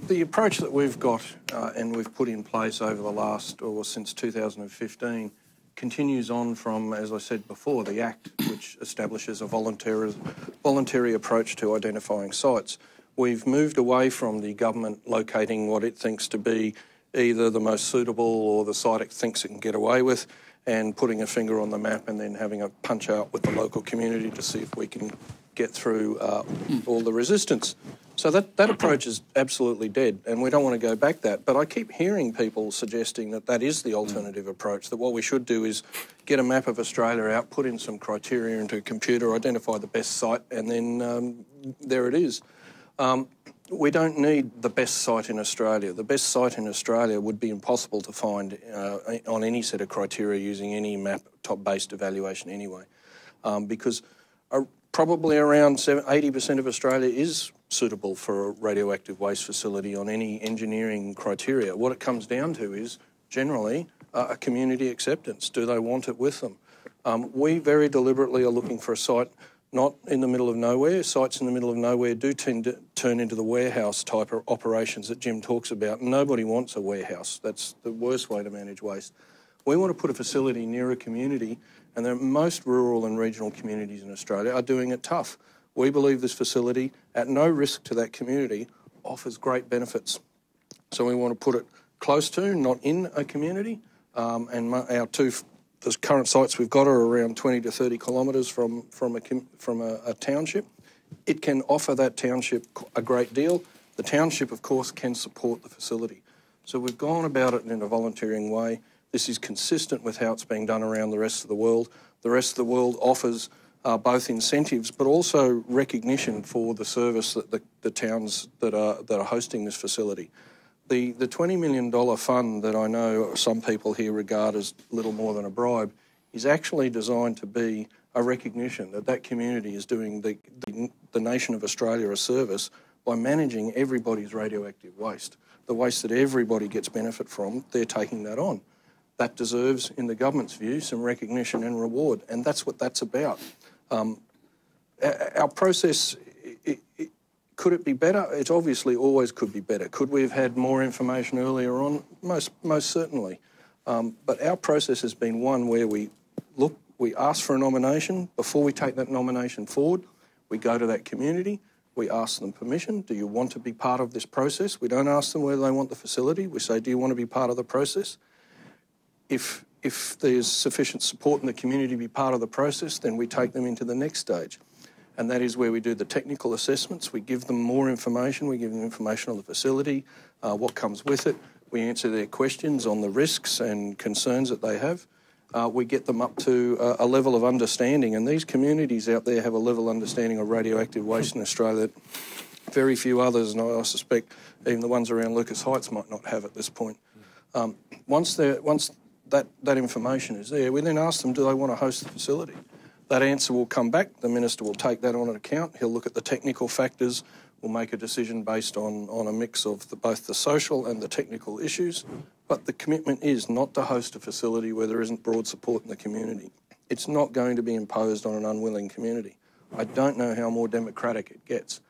The approach that we've got and we've put in place over the last, or since 2015, continues on from, as I said before, the Act, which establishes a voluntary approach to identifying sites. We've moved away from the government locating what it thinks to be either the most suitable or the site it thinks it can get away with, and putting a finger on the map and then having a punch out with the local community to see if we can get through all the resistance. So that approach is absolutely dead, and we don't want to go back that. But I keep hearing people suggesting that is the alternative approach, that what we should do is get a map of Australia out, put in some criteria into a computer, identify the best site, and then there it is. We don't need the best site in Australia. The best site in Australia would be impossible to find on any set of criteria using any map top-based evaluation anyway, because probably around 80% of Australia is suitable for a radioactive waste facility on any engineering criteria. What it comes down to is generally a community acceptance. Do they want it with them? We very deliberately are looking for a site not in the middle of nowhere. Sites in the middle of nowhere do tend to turn into the warehouse type of operations that Jim talks about. Nobody wants a warehouse. That's the worst way to manage waste. We want to put a facility near a community, and most rural and regional communities in Australia are doing it tough. We believe this facility, at no risk to that community, offers great benefits. So we want to put it close to, not in a community. And the current sites we've got are around 20 to 30 kilometres from a township. It can offer that township a great deal. The township, of course, can support the facility. So we've gone about it in a volunteering way. This is consistent with how it's being done around the rest of the world. The rest of the world offers both incentives but also recognition for the service that the towns that are hosting this facility. The $20 million fund that I know some people here regard as little more than a bribe is actually designed to be a recognition that that community is doing the nation of Australia a service by managing everybody's radioactive waste. The waste that everybody gets benefit from, they're taking that on. That deserves, in the government's view, some recognition and reward, and that's what that's about. Our process, could it be better? It obviously always could be better. Could we have had more information earlier on? Most certainly. But our process has been one where we ask for a nomination. Before we take that nomination forward, we go to that community, we ask them permission. Do you want to be part of this process? We don't ask them whether they want the facility. We say, do you want to be part of the process? If there's sufficient support in the community to be part of the process, then we take them into the next stage. And that is where we do the technical assessments. We give them more information. We give them information on the facility, what comes with it. We answer their questions on the risks and concerns that they have. We get them up to a level of understanding. And these communities out there have a level of understanding of radioactive waste in Australia that very few others, and I suspect even the ones around Lucas Heights might not have at this point. Once that information is there, we then ask them, do they want to host the facility? That answer will come back. The Minister will take that on account. He'll look at the technical factors. We'll make a decision based on a mix of both the social and the technical issues. But the commitment is not to host a facility where there isn't broad support in the community. It's not going to be imposed on an unwilling community. I don't know how more democratic it gets.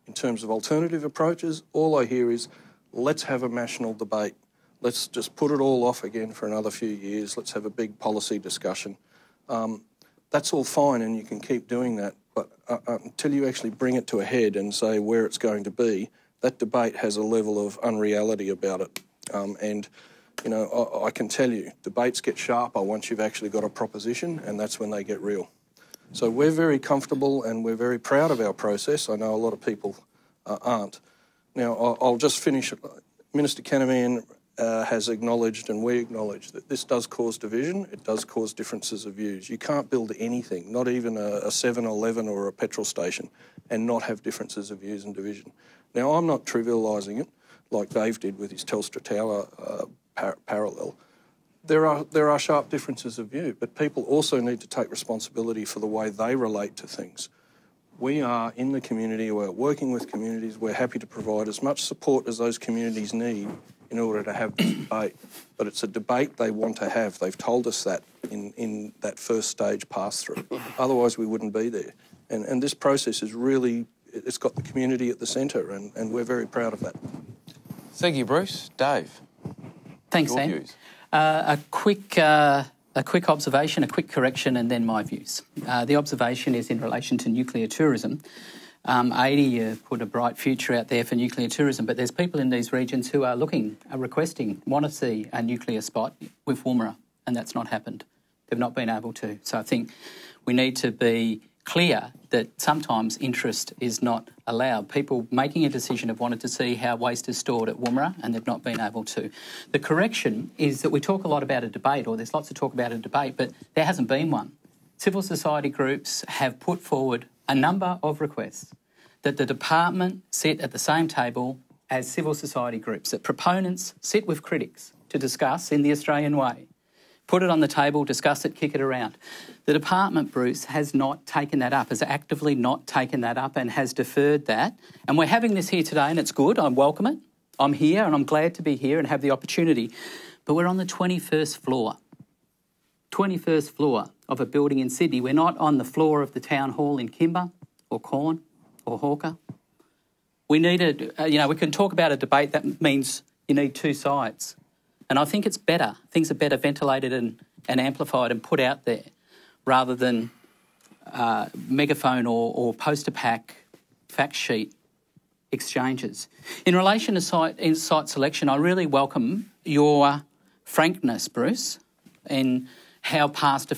In terms of alternative approaches, all I hear is, let's have a national debate. Let's just put it all off again for another few years. Let's have a big policy discussion. That's all fine and you can keep doing that, but until you actually bring it to a head and say where it's going to be, that debate has a level of unreality about it. And, you know, I can tell you, debates get sharper once you've actually got a proposition, and that's when they get real. So we're very comfortable and we're very proud of our process. I know a lot of people aren't. Now, I'll just finish. Minister Canavan has acknowledged, and we acknowledge, that this does cause division. It does cause differences of views. You can't build anything, not even a 7-Eleven or a petrol station, and not have differences of views and division. Now, I'm not trivialising it like Dave did with his Telstra Tower parallel. There are sharp differences of view, but people also need to take responsibility for the way they relate to things. We are in the community, we're working with communities, we're happy to provide as much support as those communities need in order to have this debate. But it's a debate they want to have. They've told us that in that first stage pass-through. Otherwise, we wouldn't be there. And this process is really, it's got the community at the centre, and we're very proud of that. Thank you, Bruce. Dave? Thanks, Sam. Views? A quick observation, a quick correction, and then my views. The observation is in relation to nuclear tourism. 80 put a bright future out there for nuclear tourism, but there's people in these regions who are requesting, want to see a nuclear spot with Woomera, and that's not happened. They've not been able to. So I think we need to be clear that sometimes interest is not allowed. People making a decision have wanted to see how waste is stored at Woomera, and they've not been able to. The correction is that we talk a lot about a debate, or there's lots of talk about a debate, but there hasn't been one. Civil society groups have put forward a number of requests that the department sit at the same table as civil society groups, that proponents sit with critics to discuss in the Australian way. Put it on the table, discuss it, kick it around. The department, Bruce, has not taken that up, has actively not taken that up and has deferred that. And we're having this here today and it's good, I welcome it. I'm here and I'm glad to be here and have the opportunity. But we're on the 21st floor. 21st floor of a building in Sydney. We're not on the floor of the town hall in Kimber or Corn or Hawker. We need we can talk about a debate that means you need two sides. And I think it's better. Things are better ventilated and amplified and put out there rather than megaphone or poster pack fact sheet exchanges. In relation to site selection, I really welcome your frankness, Bruce, in how past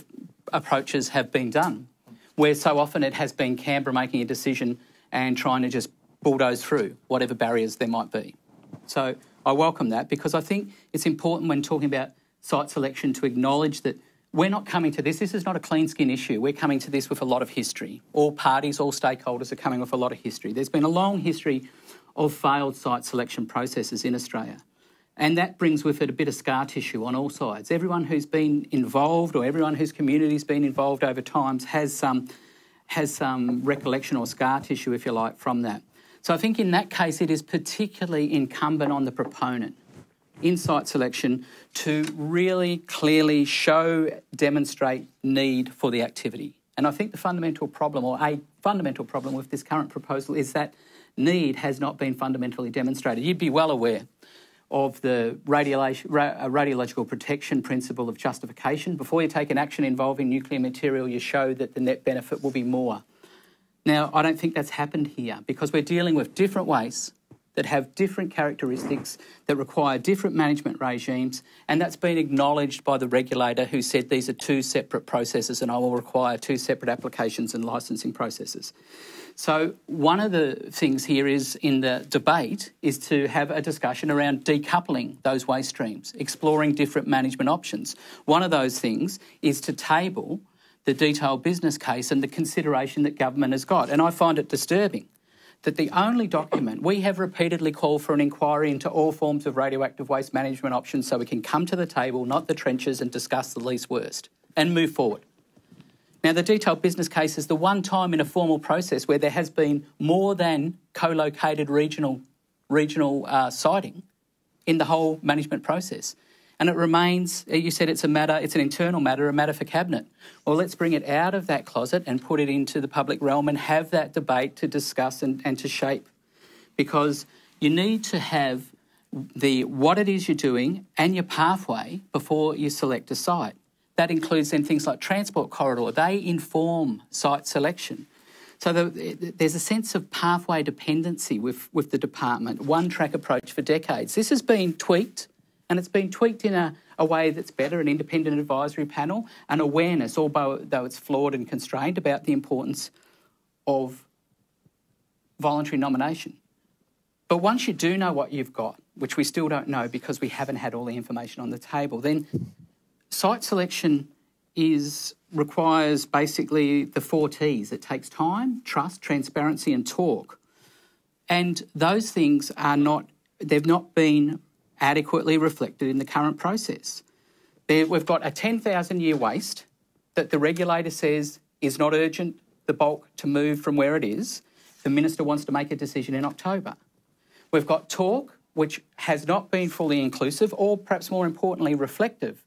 approaches have been done, where so often it has been Canberra making a decision and trying to just bulldoze through whatever barriers there might be. So I welcome that, because I think it's important when talking about site selection to acknowledge that we're not coming to this is not a clean skin issue. We're coming to this with a lot of history. All parties, all stakeholders are coming with a lot of history. There's been a long history of failed site selection processes in Australia. And that brings with it a bit of scar tissue on all sides. Everyone who's been involved, or everyone whose community's been involved over times, has some recollection or scar tissue, if you like, from that. So I think in that case it is particularly incumbent on the proponent in site selection to really clearly demonstrate need for the activity. And I think the fundamental problem, or a fundamental problem with this current proposal, is that need has not been fundamentally demonstrated. You'd be well aware of the radiological protection principle of justification. Before you take an action involving nuclear material, you show that the net benefit will be more. Now, I don't think that's happened here, because we're dealing with different wastes that have different characteristics, that require different management regimes, and that's been acknowledged by the regulator, who said these are two separate processes and I will require two separate applications and licensing processes. So one of the things here is, in the debate, is to have a discussion around decoupling those waste streams, exploring different management options. One of those things is to table the detailed business case and the consideration that government has got. And I find it disturbing that the only document, we have repeatedly called for an inquiry into all forms of radioactive waste management options so we can come to the table, not the trenches, and discuss the least worst and move forward. Now, the detailed business case is the one time in a formal process where there has been more than co-located regional siting in the whole management process. And it remains, you said it's an internal matter, a matter for Cabinet. Well, let's bring it out of that closet and put it into the public realm and have that debate to discuss and to shape. Because you need to have what it is you're doing and your pathway before you select a site. That includes then things like transport corridor. They inform site selection. So there's a sense of pathway dependency with the department, one-track approach for decades. This has been tweaked, and it's been tweaked in a way that's better, an independent advisory panel, an awareness, although it's flawed and constrained, about the importance of voluntary nomination. But once you do know what you've got, which we still don't know because we haven't had all the information on the table, then site selection requires basically the 4 T's. It takes time, trust, transparency and talk. And those things they've not been adequately reflected in the current process. We've got a 10,000-year waste that the regulator says is not urgent, the bulk to move from where it is. The Minister wants to make a decision in October. We've got talk, which has not been fully inclusive, or perhaps more importantly, reflective.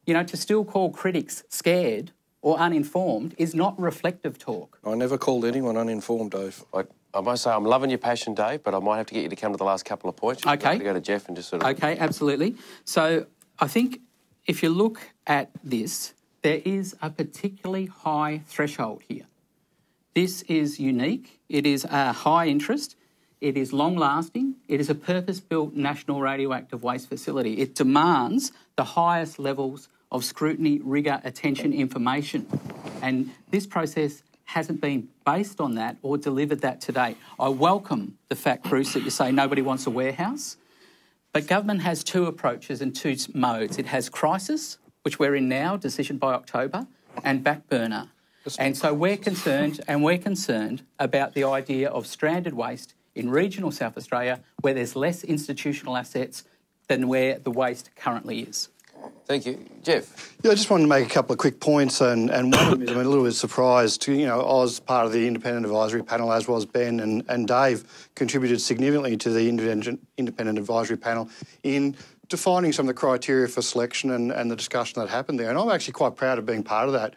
You know, to still call critics scared or uninformed is not reflective talk. I never called anyone uninformed, Dave. I must say, I'm loving your passion, Dave, but I might have to get you to come to the last couple of points. Okay. To go to Geoff and just sort of... Okay, absolutely. So I think if you look at this, there is a particularly high threshold here. This is unique. It is a high interest. It is long-lasting. It is a purpose-built national radioactive waste facility. It demands the highest levels of scrutiny, rigour, attention, information. And this process hasn't been based on that or delivered that to date. I welcome the fact, Bruce, that you say nobody wants a warehouse, but government has 2 approaches and 2 modes. It has crisis, which we're in now, decision by October, and back burner. And so we're concerned about the idea of stranded waste in regional South Australia, where there's less institutional assets than where the waste currently is. Thank you. Geoff? Yeah, I just wanted to make a couple of quick points, and one of them is I'm a little bit surprised. I was part of the independent advisory panel, as was Ben, and Dave contributed significantly to the independent advisory panel in defining some of the criteria for selection and the discussion that happened there. And I'm actually quite proud of being part of that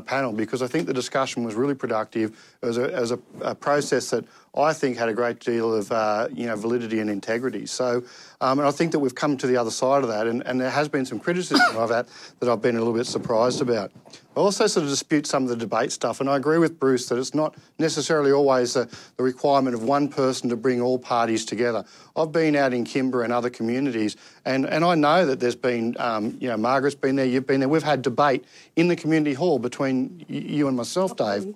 panel, because I think the discussion was really productive. It was a process that I think had a great deal of validity and integrity. So, and I think that we've come to the other side of that, and there has been some criticism of that I've been a little bit surprised about. I also sort of dispute some of the debate stuff, and I agree with Bruce that it's not necessarily always the requirement of one person to bring all parties together. I've been out in Kimber and other communities, and I know that there's been, Margaret's been there, you've been there. We've had debate in the community hall between you and myself, Dave.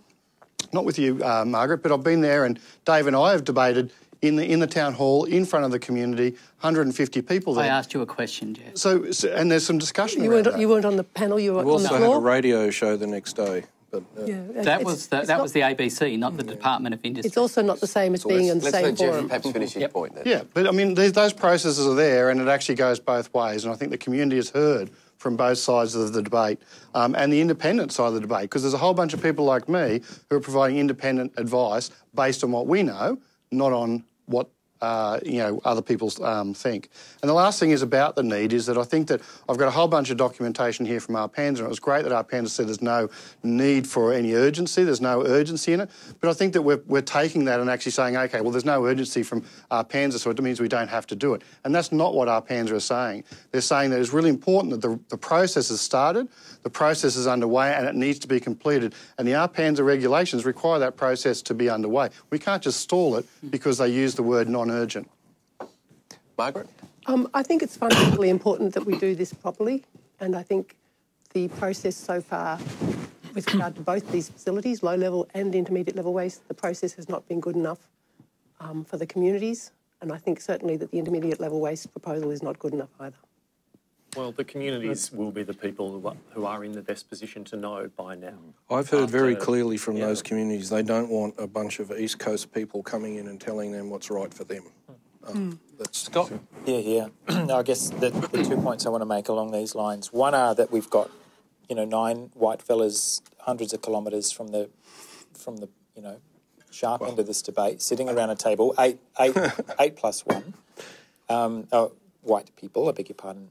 Not with you, Margaret, but I've been there, and Dave and I have debated in the town hall, in front of the community, 150 people there. I asked you a question, Geoff. So and there's some discussion You around weren't, that. you weren't on the panel, you were on the also floor? had a radio show the next day. But, That was the ABC, not the Department of Industry. It's also not the same as being in the Let's same let Geoff forum. perhaps finish his point then. Yeah, but I mean, those processes are there, and it actually goes both ways, and I think the community has heard from both sides of the debate, and the independent side of the debate, because there's a whole bunch of people like me who are providing independent advice based on what we know, not on what other people think. And the last thing is about the need is that I think that I've got a whole bunch of documentation here from ARPANSA, and it was great that ARPANSA said there's no need for any urgency, there's no urgency in it, but I think that we're taking that and actually saying, OK, well, there's no urgency from ARPANSA, so it means we don't have to do it. And that's not what ARPANSA are saying. They're saying that it's really important that the process has started, the process is underway, and it needs to be completed. And the ARPANSA regulations require that process to be underway. We can't just stall it because they use the word non-urgent. Margaret? I think it's fundamentally important that we do this properly, and I think the process so far with regard to both these facilities, low-level and intermediate-level waste, the process has not been good enough for the communities, and I think certainly that the intermediate-level waste proposal is not good enough either. Well, the communities will be the people who are in the best position to know by now. I've heard very clearly from those communities they don't want a bunch of East Coast people coming in and telling them what's right for them. That's Scott? Yeah. I guess the 2 points I want to make along these lines. One are that we've got, 9 white fellas hundreds of kilometres from the sharp end of this debate, sitting around a table, eight plus one, white people, I beg your pardon,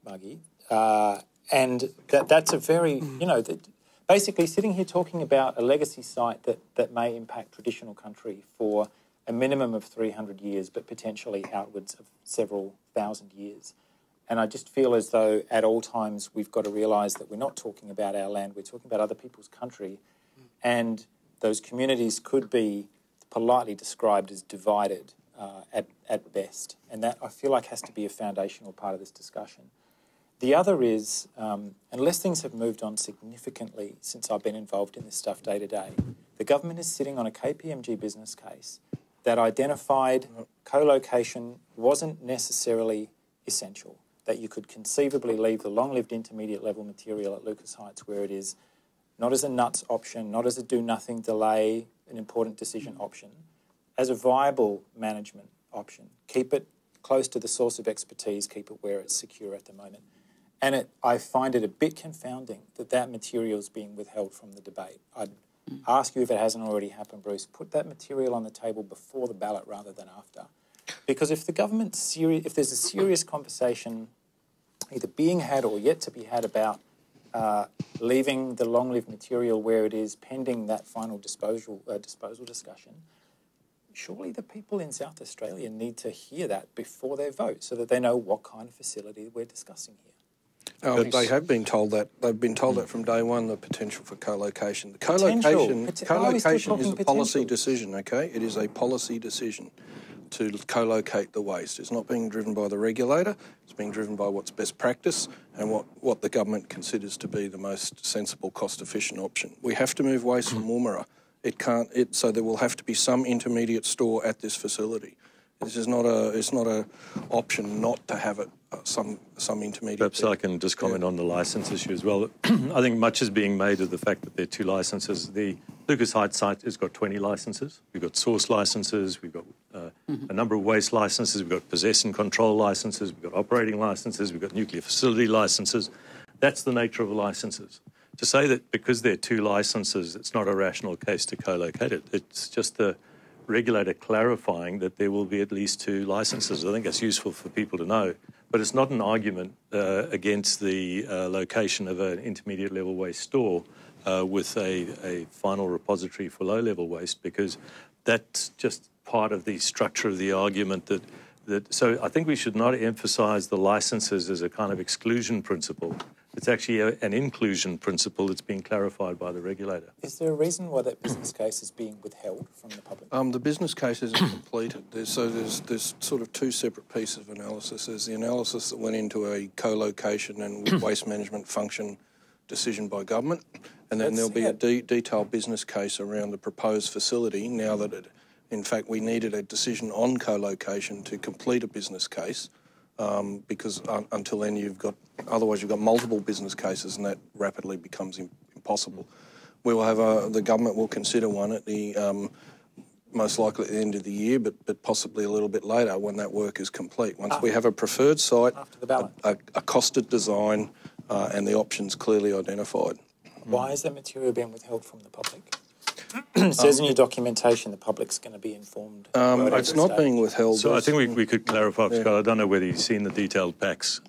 Margie, and that's a very, basically sitting here talking about a legacy site that may impact traditional country for a minimum of 300 years, but potentially outwards of several thousand years. And I just feel as though at all times we've got to realise that we're not talking about our land, we're talking about other people's country, and those communities could be politely described as divided at best. And that, I feel like, has to be a foundational part of this discussion. The other is, unless things have moved on significantly since I've been involved in this stuff day to day, the government is sitting on a KPMG business case that identified co-location wasn't necessarily essential, that you could conceivably leave the long-lived intermediate level material at Lucas Heights where it is, not as a nuts option, not as a do-nothing delay, an important decision option, as a viable management option. Keep it close to the source of expertise, keep it where it's secure at the moment. And I find it a bit confounding that material is being withheld from the debate. I'd ask you, if it hasn't already happened, Bruce, put that material on the table before the ballot rather than after. Because if the government's if there's a serious conversation either being had or yet to be had about leaving the long-lived material where it is pending that final disposal discussion, surely the people in South Australia need to hear that before they vote so that they know what kind of facility we're discussing here. Oh, they have been told that. They've been told that from day one, the potential for co-location. The co-location is a policy decision, OK? It is a policy decision to co-locate the waste. It's not being driven by the regulator. It's being driven by what's best practice and what the government considers to be the most sensible, cost-efficient option. We have to move waste from Woomera. So there will have to be some intermediate store at this facility. This is not a option not to have it, some intermediate. Perhaps I can just comment on the licence issue as well. I think much is being made of the fact that there are 2 licences. The Lucas Heights site has got 20 licences. We've got source licences, we've got a number of waste licences, we've got possess and control licences, we've got operating licences, we've got nuclear facility licences. That's the nature of the licences. To say that because there are 2 licences, it's not a rational case to co-locate it, it's just the regulator clarifying that there will be at least 2 licences. I think that's useful for people to know. But it's not an argument against the location of an intermediate level waste store with a final repository for low level waste, because that's just part of the structure of the argument so I think we should not emphasise the licences as a kind of exclusion principle. It's actually an inclusion principle that's being clarified by the regulator. Is there a reason why that business case is being withheld from the public? The business case isn't completed. There's sort of two separate pieces of analysis. There's the analysis that went into a co-location and waste management function decision by government, and then there'll be a detailed business case around the proposed facility now that in fact we needed a decision on co-location to complete a business case. Because until then otherwise you've got multiple business cases and that rapidly becomes impossible. We will have the government will consider one at the most likely at the end of the year, but possibly a little bit later when that work is complete. Once we have a preferred site, a costed design, and the options clearly identified. Why is that material being withheld from the public? It says in your documentation the public's going to be informed. It's not being withheld. So I think we could clarify, Scott. I don't know whether you've seen the detailed packs.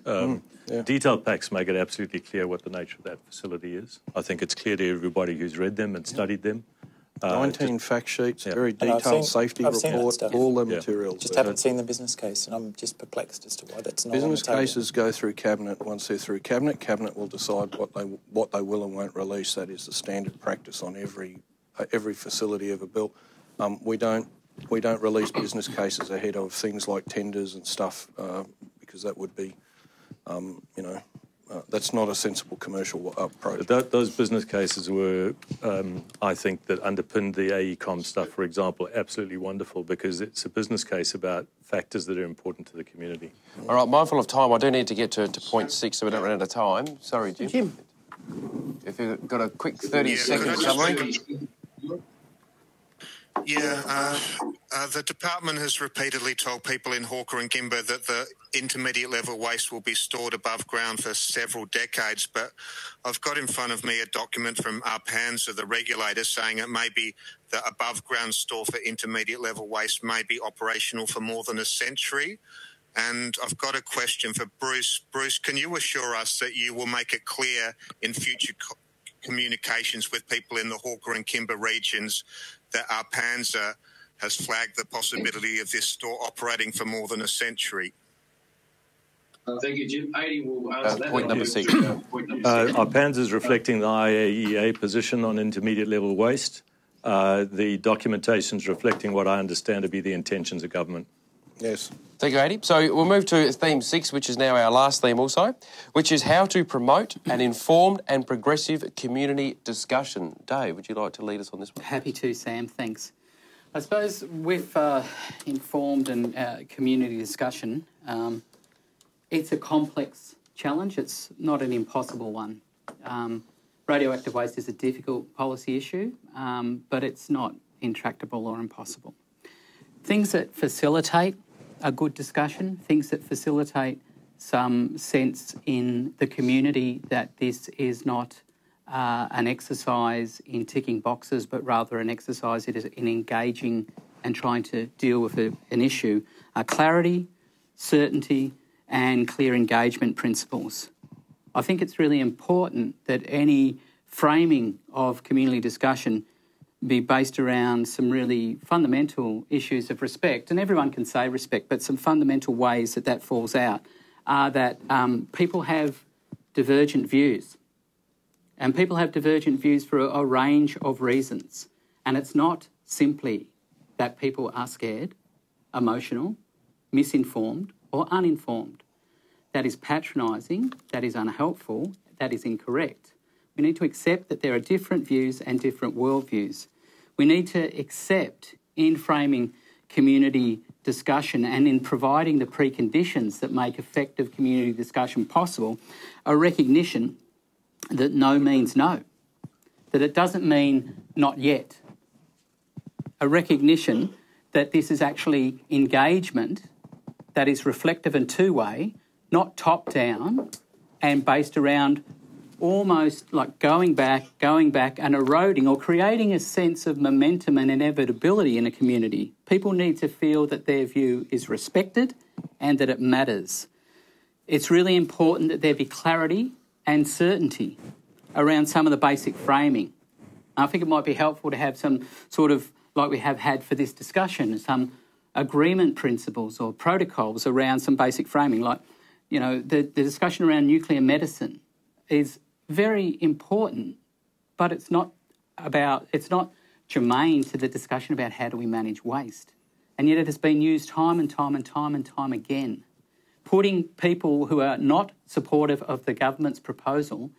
Detailed packs make it absolutely clear what the nature of that facility is. I think it's clear to everybody who's read them and studied them. 19 fact sheets, very detailed safety report, all the materials. Just haven't seen the business case, and I'm just perplexed as to why that's not business on the table. Cases go through Cabinet. Once they're through Cabinet will decide what they will and won't release. That is the standard practice on every facility ever built. We don't release business cases ahead of things like tenders and stuff because that would be, that's not a sensible commercial approach. Those business cases were, I think, that underpinned the AECOM stuff, for example, absolutely wonderful because it's a business case about factors that are important to the community. All right, mindful of time, I do need to get to point 6 so we don't run out of time. Sorry, Jim. If you've got a quick 30-second summary. The department has repeatedly told people in Hawker and Kimber that the intermediate level waste will be stored above ground for several decades, but I've got in front of me a document from ANSTO, the regulator, saying it may be the above ground store for intermediate level waste may be operational for more than a century. And I've got a question for Bruce. Bruce, can you assure us that you will make it clear in future communications with people in the Hawker and Kimber regions that ANSTO has flagged the possibility of this store operating for more than a century? Thank you, Jim. 80 will answer that. Point number 6. ANSTO is reflecting the IAEA position on intermediate level waste. The documentation is reflecting what I understand to be the intentions of government. Yes. Thank you, Adi. So we'll move to theme 6, which is now our last theme also, which is how to promote an informed and progressive community discussion. Dave, would you like to lead us on this one? Happy to, Sam. Thanks. I suppose with informed and community discussion, it's a complex challenge. It's not an impossible one. Radioactive waste is a difficult policy issue, but it's not intractable or impossible. Things that facilitate a good discussion, things that facilitate some sense in the community that this is not an exercise in ticking boxes, but rather an exercise in engaging and trying to deal with an issue. Clarity, certainty, and clear engagement principles. I think it's really important that any framing of community discussion be based around some really fundamental issues of respect, and everyone can say respect, but some fundamental ways that falls out are that people have divergent views, and people have divergent views for a range of reasons, and it's not simply that people are scared, emotional, misinformed or uninformed. That is patronising, that is unhelpful, that is incorrect. We need to accept that there are different views and different worldviews. We need to accept, in framing community discussion and in providing the preconditions that make effective community discussion possible, a recognition that no means no, that it doesn't mean not yet. A recognition that this is actually engagement that is reflective and two-way, not top-down and based around almost like going back and eroding or creating a sense of momentum and inevitability in a community. People need to feel that their view is respected and that it matters. It's really important that there be clarity and certainty around some of the basic framing. I think it might be helpful to have some sort of, like we have had for this discussion, some agreement principles or protocols around some basic framing, like, the discussion around nuclear medicine. is very important, but it's not germane to the discussion about how do we manage waste. And yet it has been used time and time again, putting people who are not supportive of the government's proposal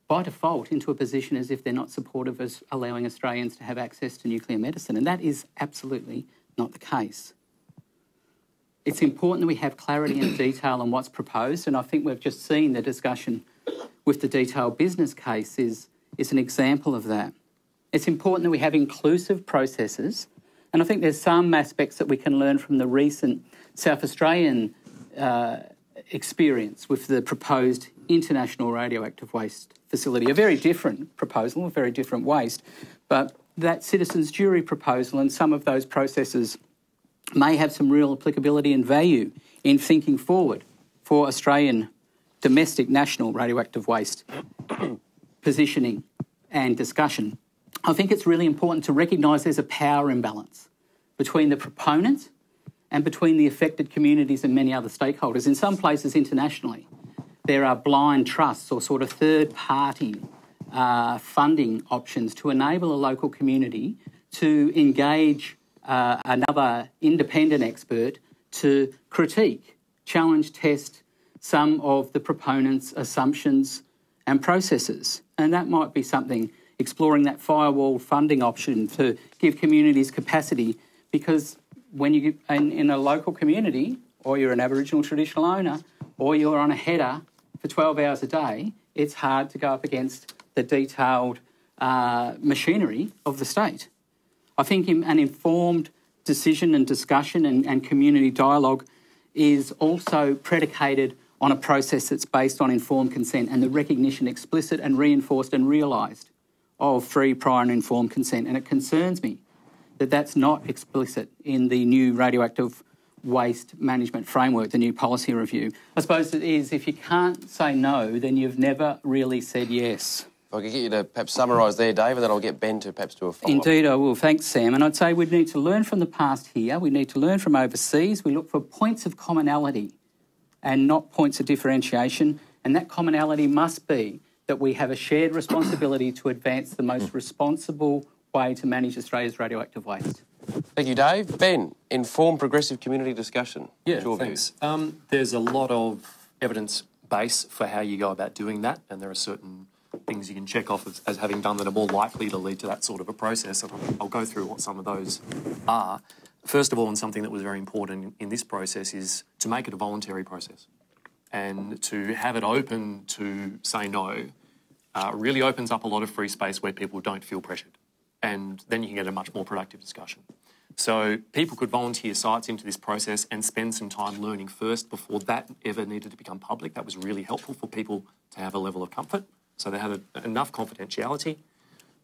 by default into a position as if they're not supportive of allowing Australians to have access to nuclear medicine. And that is absolutely not the case. It's important that we have clarity and detail on what's proposed, and I think we've just seen the discussion with the detailed business case is an example of that. It's important that we have inclusive processes, and I think there's some aspects that we can learn from the recent South Australian experience with the proposed international radioactive waste facility. A very different proposal, a very different waste, but that citizens' jury proposal and some of those processes may have some real applicability and value in thinking forward for Australian domestic national radioactive waste positioning and discussion. I think it's really important to recognise there's a power imbalance between the proponent and between the affected communities and many other stakeholders. In some places internationally, there are blind trusts or sort of third-party funding options to enable a local community to engage another independent expert to critique, challenge, test some of the proponents' assumptions and processes. And that might be something, exploring that firewall funding option to give communities capacity, because when you in a local community, or you're an Aboriginal traditional owner, or you're on a header for 12 hours a day, it's hard to go up against the detailed machinery of the state. I think an informed decision and discussion and community dialogue is also predicated on a process that's based on informed consent and the recognition, explicit and reinforced and realised, of free, prior and informed consent. And it concerns me that that's not explicit in the new radioactive waste management framework, the new policy review. I suppose it is, if you can't say no, then you've never really said yes. If I could get you to perhaps summarise there, Dave, and then I'll get Ben to perhaps do a follow-up. Indeed, I will. Thanks, Sam. And I'd say we need to learn from the past here. We need to learn from overseas. We look for points of commonality and not points of differentiation. And that commonality must be that we have a shared responsibility to advance the most responsible way to manage Australia's radioactive waste. Thank you, Dave. Ben, informed progressive community discussion. Yeah, thanks. There's a lot of evidence base for how you go about doing that, and there are certain things you can check off as having done that are more likely to lead to that sort of a process. And I'll go through what some of those are. First of all, and something that was very important in this process, is to make it a voluntary process. And to have it open to say no really opens up a lot of free space where people don't feel pressured. And then you can get a much more productive discussion. So people could volunteer sites into this process and spend some time learning first before that ever needed to become public. That was really helpful for people to have a level of comfort. So they had enough confidentiality,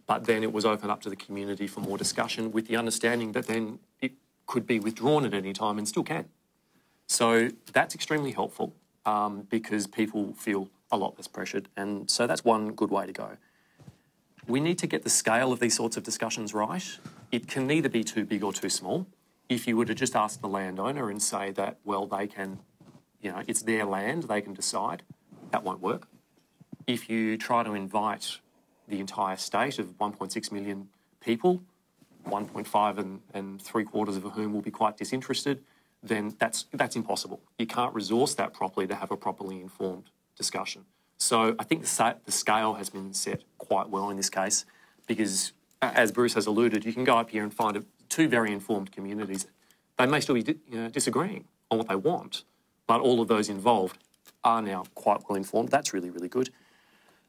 but then it was open up to the community for more discussion, with the understanding that then it could be withdrawn at any time and still can. So that's extremely helpful because people feel a lot less pressured. And so that's one good way to go. We need to get the scale of these sorts of discussions right. It can neither be too big or too small. If you were to just ask the landowner and say that, well, they can, it's their land, they can decide, that won't work. If you try to invite the entire state of 1.6 million people, 1.5 and 3/4 of whom will be quite disinterested, then that's impossible. You can't resource that properly to have a properly informed discussion. So I think the scale has been set quite well in this case, because, as Bruce has alluded, you can go up here and find two very informed communities. They may still be disagreeing on what they want, but all of those involved are now quite well informed. That's really, really good.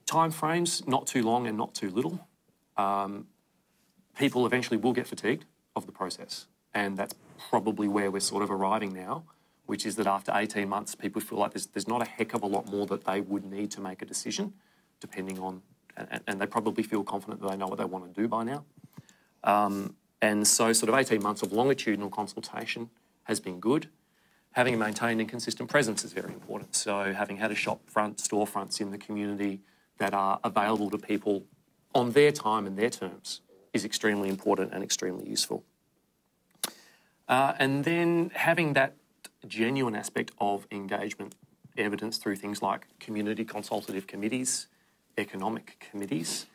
Timeframes, not too long and not too little. People eventually will get fatigued of the process, and that's probably where we're sort of arriving now, which is that after 18 months, people feel like there's not a heck of a lot more that they would need to make a decision, depending on, and they probably feel confident that they know what they want to do by now. And so sort of 18 months of longitudinal consultation has been good. Having a maintained and consistent presence is very important. So having had a shop front, storefronts in the community that are available to people on their time and their terms is extremely important and extremely useful. And then having that genuine aspect of engagement evidence through things like community consultative committees, economic committees,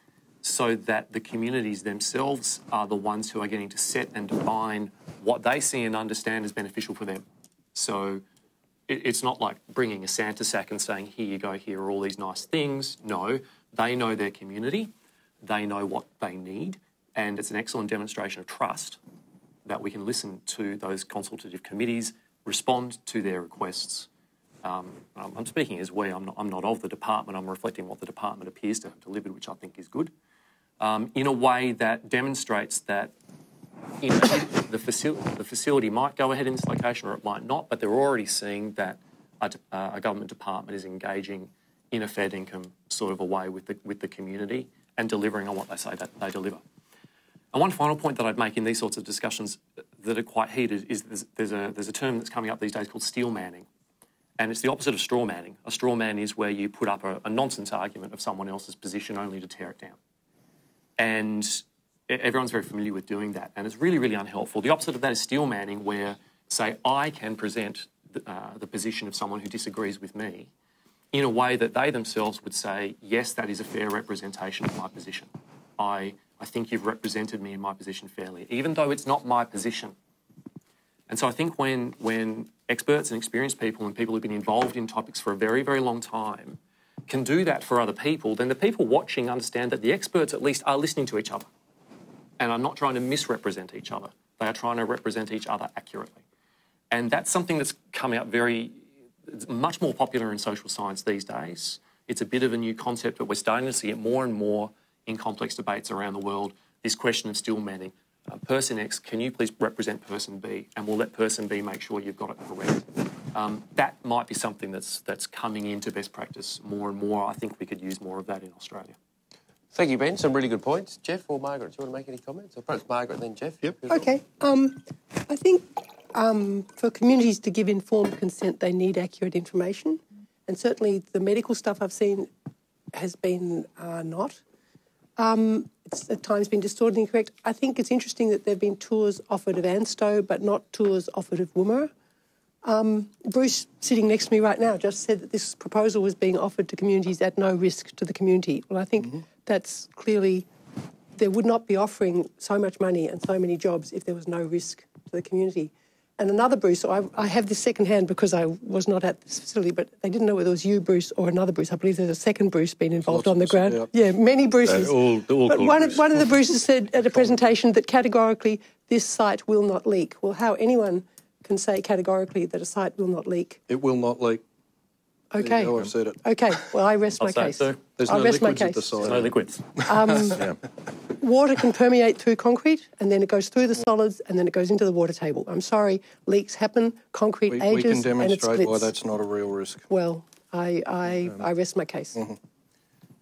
so that the communities themselves are the ones who are getting to set and define what they see and understand as beneficial for them. So it's not like bringing a Santa sack and saying, here you go, here are all these nice things. No, they know their community, they know what they need, and it's an excellent demonstration of trust that we can listen to those consultative committees, respond to their requests. I'm speaking as we, I'm not of the department, I'm reflecting what the department appears to have delivered, which I think is good, in a way that demonstrates that the facility might go ahead in this location or it might not, but they're already seeing that a government department is engaging in a fair income sort of a way with the community and delivering on what they say that they deliver. And one final point that I'd make in these sorts of discussions that are quite heated is there's a term that's coming up these days called steel manning. And it's the opposite of straw manning. A straw man is where you put up a nonsense argument of someone else's position only to tear it down. And everyone's very familiar with doing that, and it's really, really unhelpful. The opposite of that is steel manning, where, say, I can present the position of someone who disagrees with me in a way that they themselves would say, yes, that is a fair representation of my position. I think you've represented me in my position fairly, even though it's not my position. And so I think when experts and experienced people and people who've been involved in topics for a very, very long time can do that for other people, then the people watching understand that the experts at least are listening to each other and are not trying to misrepresent each other. They are trying to represent each other accurately. And that's something that's come out it's much more popular in social science these days. It's a bit of a new concept, but we're starting to see it more and more in complex debates around the world. This question of steel manning. Person X, can you please represent person B? And we'll let person B make sure you've got it correct. That might be something that's coming into best practice more and more. I think we could use more of that in Australia. Thank you, Ben. Some really good points. Geoff or Margaret, do you want to make any comments? Or perhaps Margaret, then Geoff. Yep. Okay. I think for communities to give informed consent, they need accurate information. And certainly the medical stuff I've seen has been not. It's at times been distorted and incorrect. I think it's interesting that there have been tours offered of ANSTO, but not tours offered of WUMA. Bruce, sitting next to me right now, just said that this proposal was being offered to communities at no risk to the community. Well, I think that's clearly, there would not be offering so much money and so many jobs if there was no risk to the community. And another Bruce, I have this second-hand because I was not at this facility, but they didn't know whether it was you, Bruce, or another Bruce. I believe there's a second Bruce being involved on the ground. Yeah, many Bruces. But one of the Bruces said at a presentation that categorically this site will not leak. Well, how anyone can say categorically that a site will not leak? It will not leak. Okay. I've said it. Okay, well, I rest my case. There's no liquids at the site. There's no liquids. Water can permeate through concrete, and then it goes through the solids, and then it goes into the water table. I'm sorry, leaks happen, concrete ages, we can and it demonstrate splits. why that's not a real risk. Well, I rest my case.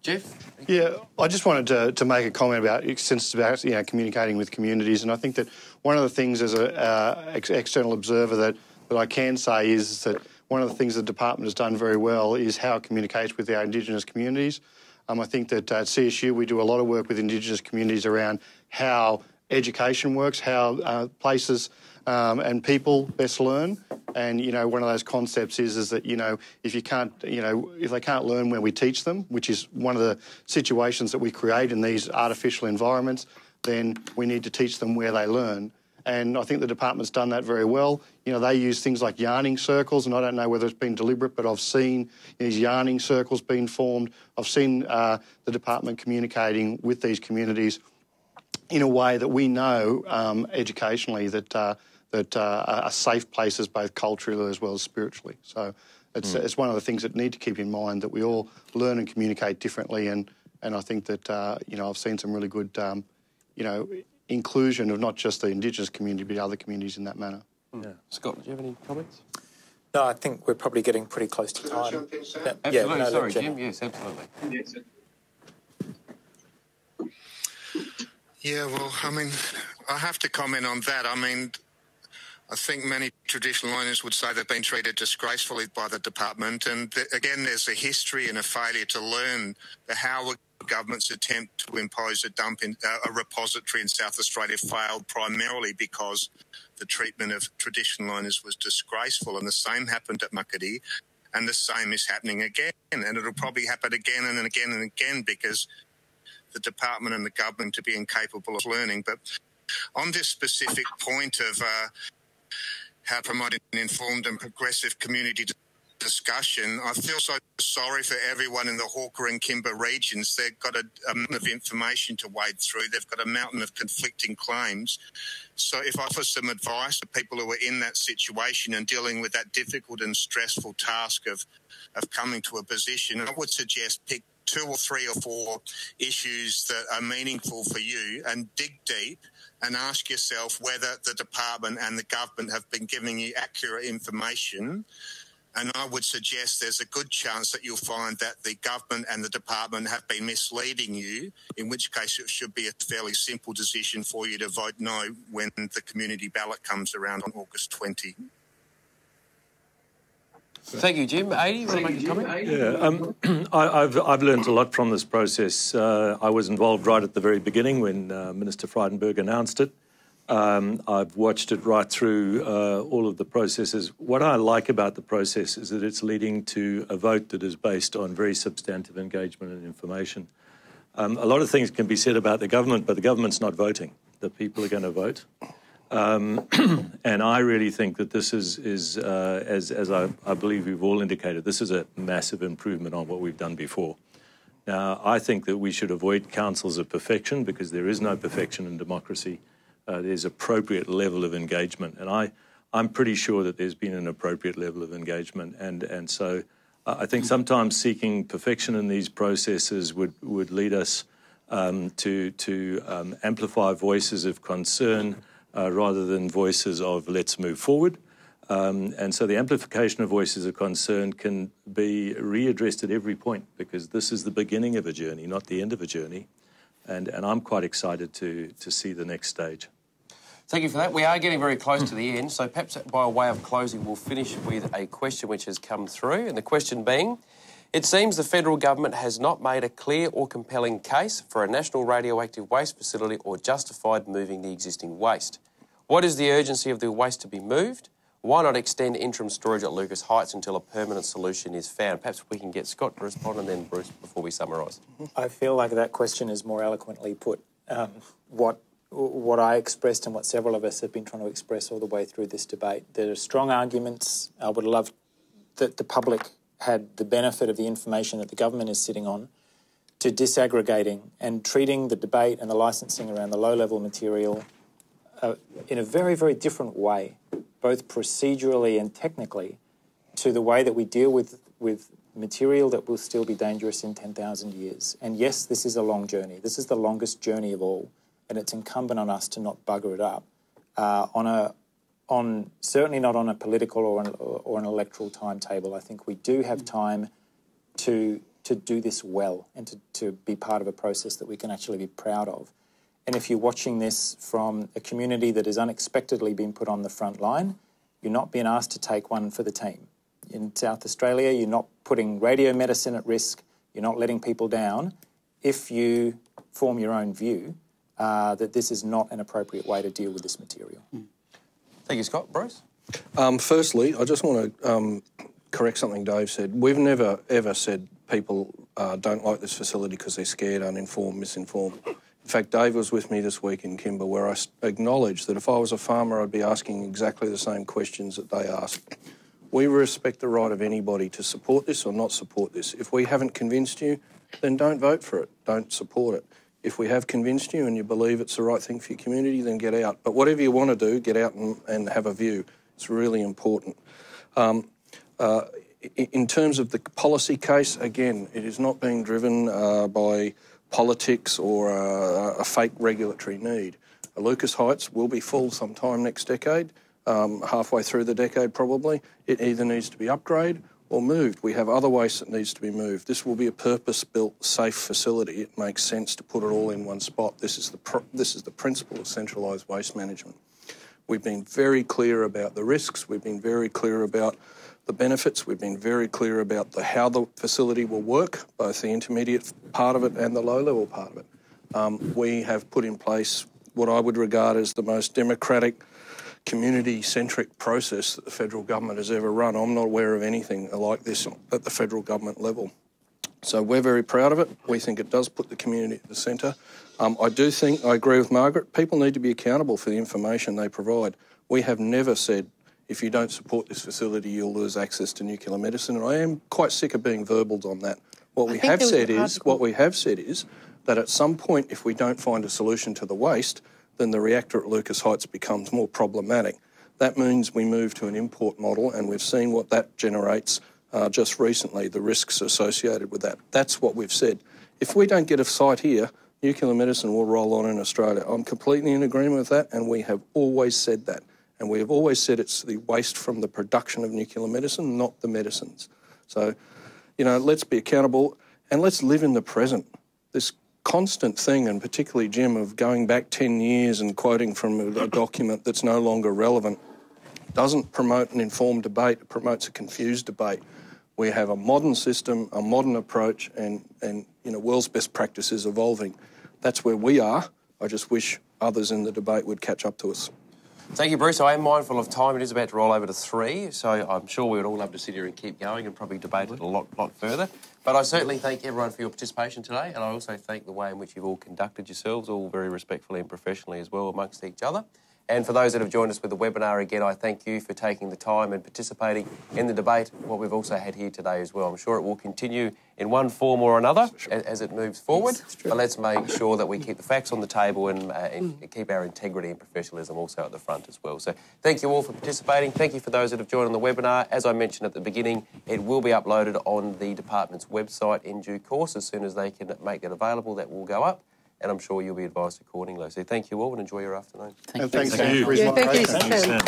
Geoff? Yeah, I just wanted to make a comment about, since it's about communicating with communities, and I think that one of the things as an external observer that I can say is that one of the things the department has done very well is how it communicates with our Indigenous communities. I think that at CSU we do a lot of work with Indigenous communities around how education works, how places and people best learn. And, one of those concepts is that, if you can't, if they can't learn where we teach them, which is one of the situations that we create in these artificial environments, then we need to teach them where they learn. And I think the department's done that very well. They use things like yarning circles, and I don't know whether it's been deliberate, but I've seen these yarning circles being formed. I've seen the department communicating with these communities in a way that we know educationally that are safe places, both culturally as well as spiritually. So it's one of the things that need to keep in mind, that we all learn and communicate differently. And I think that, I've seen some really good, inclusion of not just the Indigenous community, but other communities in that manner. Yeah. Scott, do you have any comments? No, I think we're probably getting pretty close to time. Absolutely. Sorry, Jim. Yes, absolutely. Yes. Yeah, well, I have to comment on that. I think many traditional owners would say they've been treated disgracefully by the department. And again, there's a history and a failure to learn how a government's attempt to impose a repository in South Australia failed primarily because the treatment of traditional owners was disgraceful. And the same happened at Muckaty. And the same is happening again, and it'll probably happen again and again and again because the department and the government to be incapable of learning. But on this specific point of how to promote an informed and progressive community discussion, I feel so sorry for everyone in the Hawker and Kimber regions. They've got a mountain of information to wade through. They've got a mountain of conflicting claims. So if I offer some advice to people who are in that situation and dealing with that difficult and stressful task of coming to a position, I would suggest pick 2 or 3 or 4 issues that are meaningful for you and dig deep and ask yourself whether the department and the government have been giving you accurate information. And I would suggest there's a good chance that you'll find that the government and the department have been misleading you, in which case it should be a fairly simple decision for you to vote no when the community ballot comes around on August 20. Thank you, Jim. Adi, you want to make a comment? Yeah, I've learned a lot from this process. I was involved right at the very beginning when Minister Frydenberg announced it. I've watched it right through all of the processes. What I like about the process is that it's leading to a vote that is based on very substantive engagement and information. A lot of things can be said about the government, but the government's not voting. The people are going to vote. And I really think that this is as I believe we've all indicated, this is a massive improvement on what we've done before. Now, I think that we should avoid councils of perfection because there is no perfection in democracy. There's appropriate level of engagement, and I'm pretty sure that there's been an appropriate level of engagement, and so I think sometimes seeking perfection in these processes would lead us to amplify voices of concern rather than voices of let's move forward. And so the amplification of voices of concern can be readdressed at every point because this is the beginning of a journey, not the end of a journey. And I'm quite excited to see the next stage. Thank you for that. We are getting very close to the end, so perhaps by way of closing, we'll finish with a question which has come through, and the question being, it seems the federal government has not made a clear or compelling case for a national radioactive waste facility or justified moving the existing waste. What is the urgency of the waste to be moved? Why not extend interim storage at Lucas Heights until a permanent solution is found? Perhaps we can get Scott to respond and then Bruce before we summarise. I feel like that question is more eloquently put. What I expressed and what several of us have been trying to express all the way through this debate. There are strong arguments. I would love that the public had the benefit of the information that the government is sitting on to disaggregating and treating the debate and the licensing around the low-level material in a very, very different way, both procedurally and technically, to the way that we deal with material that will still be dangerous in 10,000 years. And yes, this is a long journey. This is the longest journey of all, and it's incumbent on us to not bugger it up certainly not on a political or an electoral timetable. I think we do have time to do this well and to be part of a process that we can actually be proud of. And if you're watching this from a community that has unexpectedly been put on the front line, you're not being asked to take one for the team. In South Australia, you're not putting radio medicine at risk, you're not letting people down if you form your own view that this is not an appropriate way to deal with this material. Thank you, Scott. Bruce? Firstly, I just want to correct something Dave said. We've never, ever said people don't like this facility because they're scared, uninformed, misinformed. In fact, Dave was with me this week in Kimber where I acknowledged that if I was a farmer, I'd be asking exactly the same questions that they asked. We respect the right of anybody to support this or not support this. If we haven't convinced you, then don't vote for it, don't support it. If we have convinced you and you believe it's the right thing for your community, then get out. But whatever you want to do, get out and have a view. It's really important. In terms of the policy case, again, it is not being driven by politics or a fake regulatory need. Lucas Heights will be full sometime next decade, halfway through the decade probably. It either needs to be upgraded or moved. We have other waste that needs to be moved. This will be a purpose-built, safe facility. It makes sense to put it all in one spot. This is the principle of centralised waste management. We've been very clear about the risks. We've been very clear about the benefits. We've been very clear about how the facility will work, both the intermediate part of it and the low-level part of it. We have put in place what I would regard as the most democratic, community-centric process that the federal government has ever run. I'm not aware of anything like this at the federal government level. So we're very proud of it. We think it does put the community at the centre. I do think, I agree with Margaret, people need to be accountable for the information they provide. We have never said, if you don't support this facility, you'll lose access to nuclear medicine. And I am quite sick of being verbaled on that. What we have said is that at some point, if we don't find a solution to the waste, then the reactor at Lucas Heights becomes more problematic. That means we move to an import model, and we've seen what that generates just recently, the risks associated with that. That's what we've said. If we don't get a site here, nuclear medicine will roll on in Australia. I'm completely in agreement with that, and we have always said that. And we have always said it's the waste from the production of nuclear medicine, not the medicines. So, you know, let's be accountable and let's live in the present. This constant thing, and particularly Jim, of going back 10 years and quoting from a document that's no longer relevant, doesn't promote an informed debate, it promotes a confused debate. We have a modern system, a modern approach, and you know, world's best practice is evolving. That's where we are. I just wish others in the debate would catch up to us. Thank you, Bruce. I am mindful of time. It is about to roll over to 3, so I'm sure we would all love to sit here and keep going and probably debate it a lot further. But I certainly thank everyone for your participation today, and I also thank the way in which you've all conducted yourselves, all very respectfully and professionally as well amongst each other. And for those that have joined us with the webinar, again, I thank you for taking the time and participating in the debate, what we've also had here today as well. I'm sure it will continue in one form or another as it moves forward. But let's make sure that we keep the facts on the table and keep our integrity and professionalism also at the front as well. So thank you all for participating. Thank you for those that have joined on the webinar. As I mentioned at the beginning, it will be uploaded on the department's website in due course. As soon as they can make it available, that will go up. And I'm sure you'll be advised accordingly. So thank you all and enjoy your afternoon. Thanks, Sam. Sam. Thank you, Sam.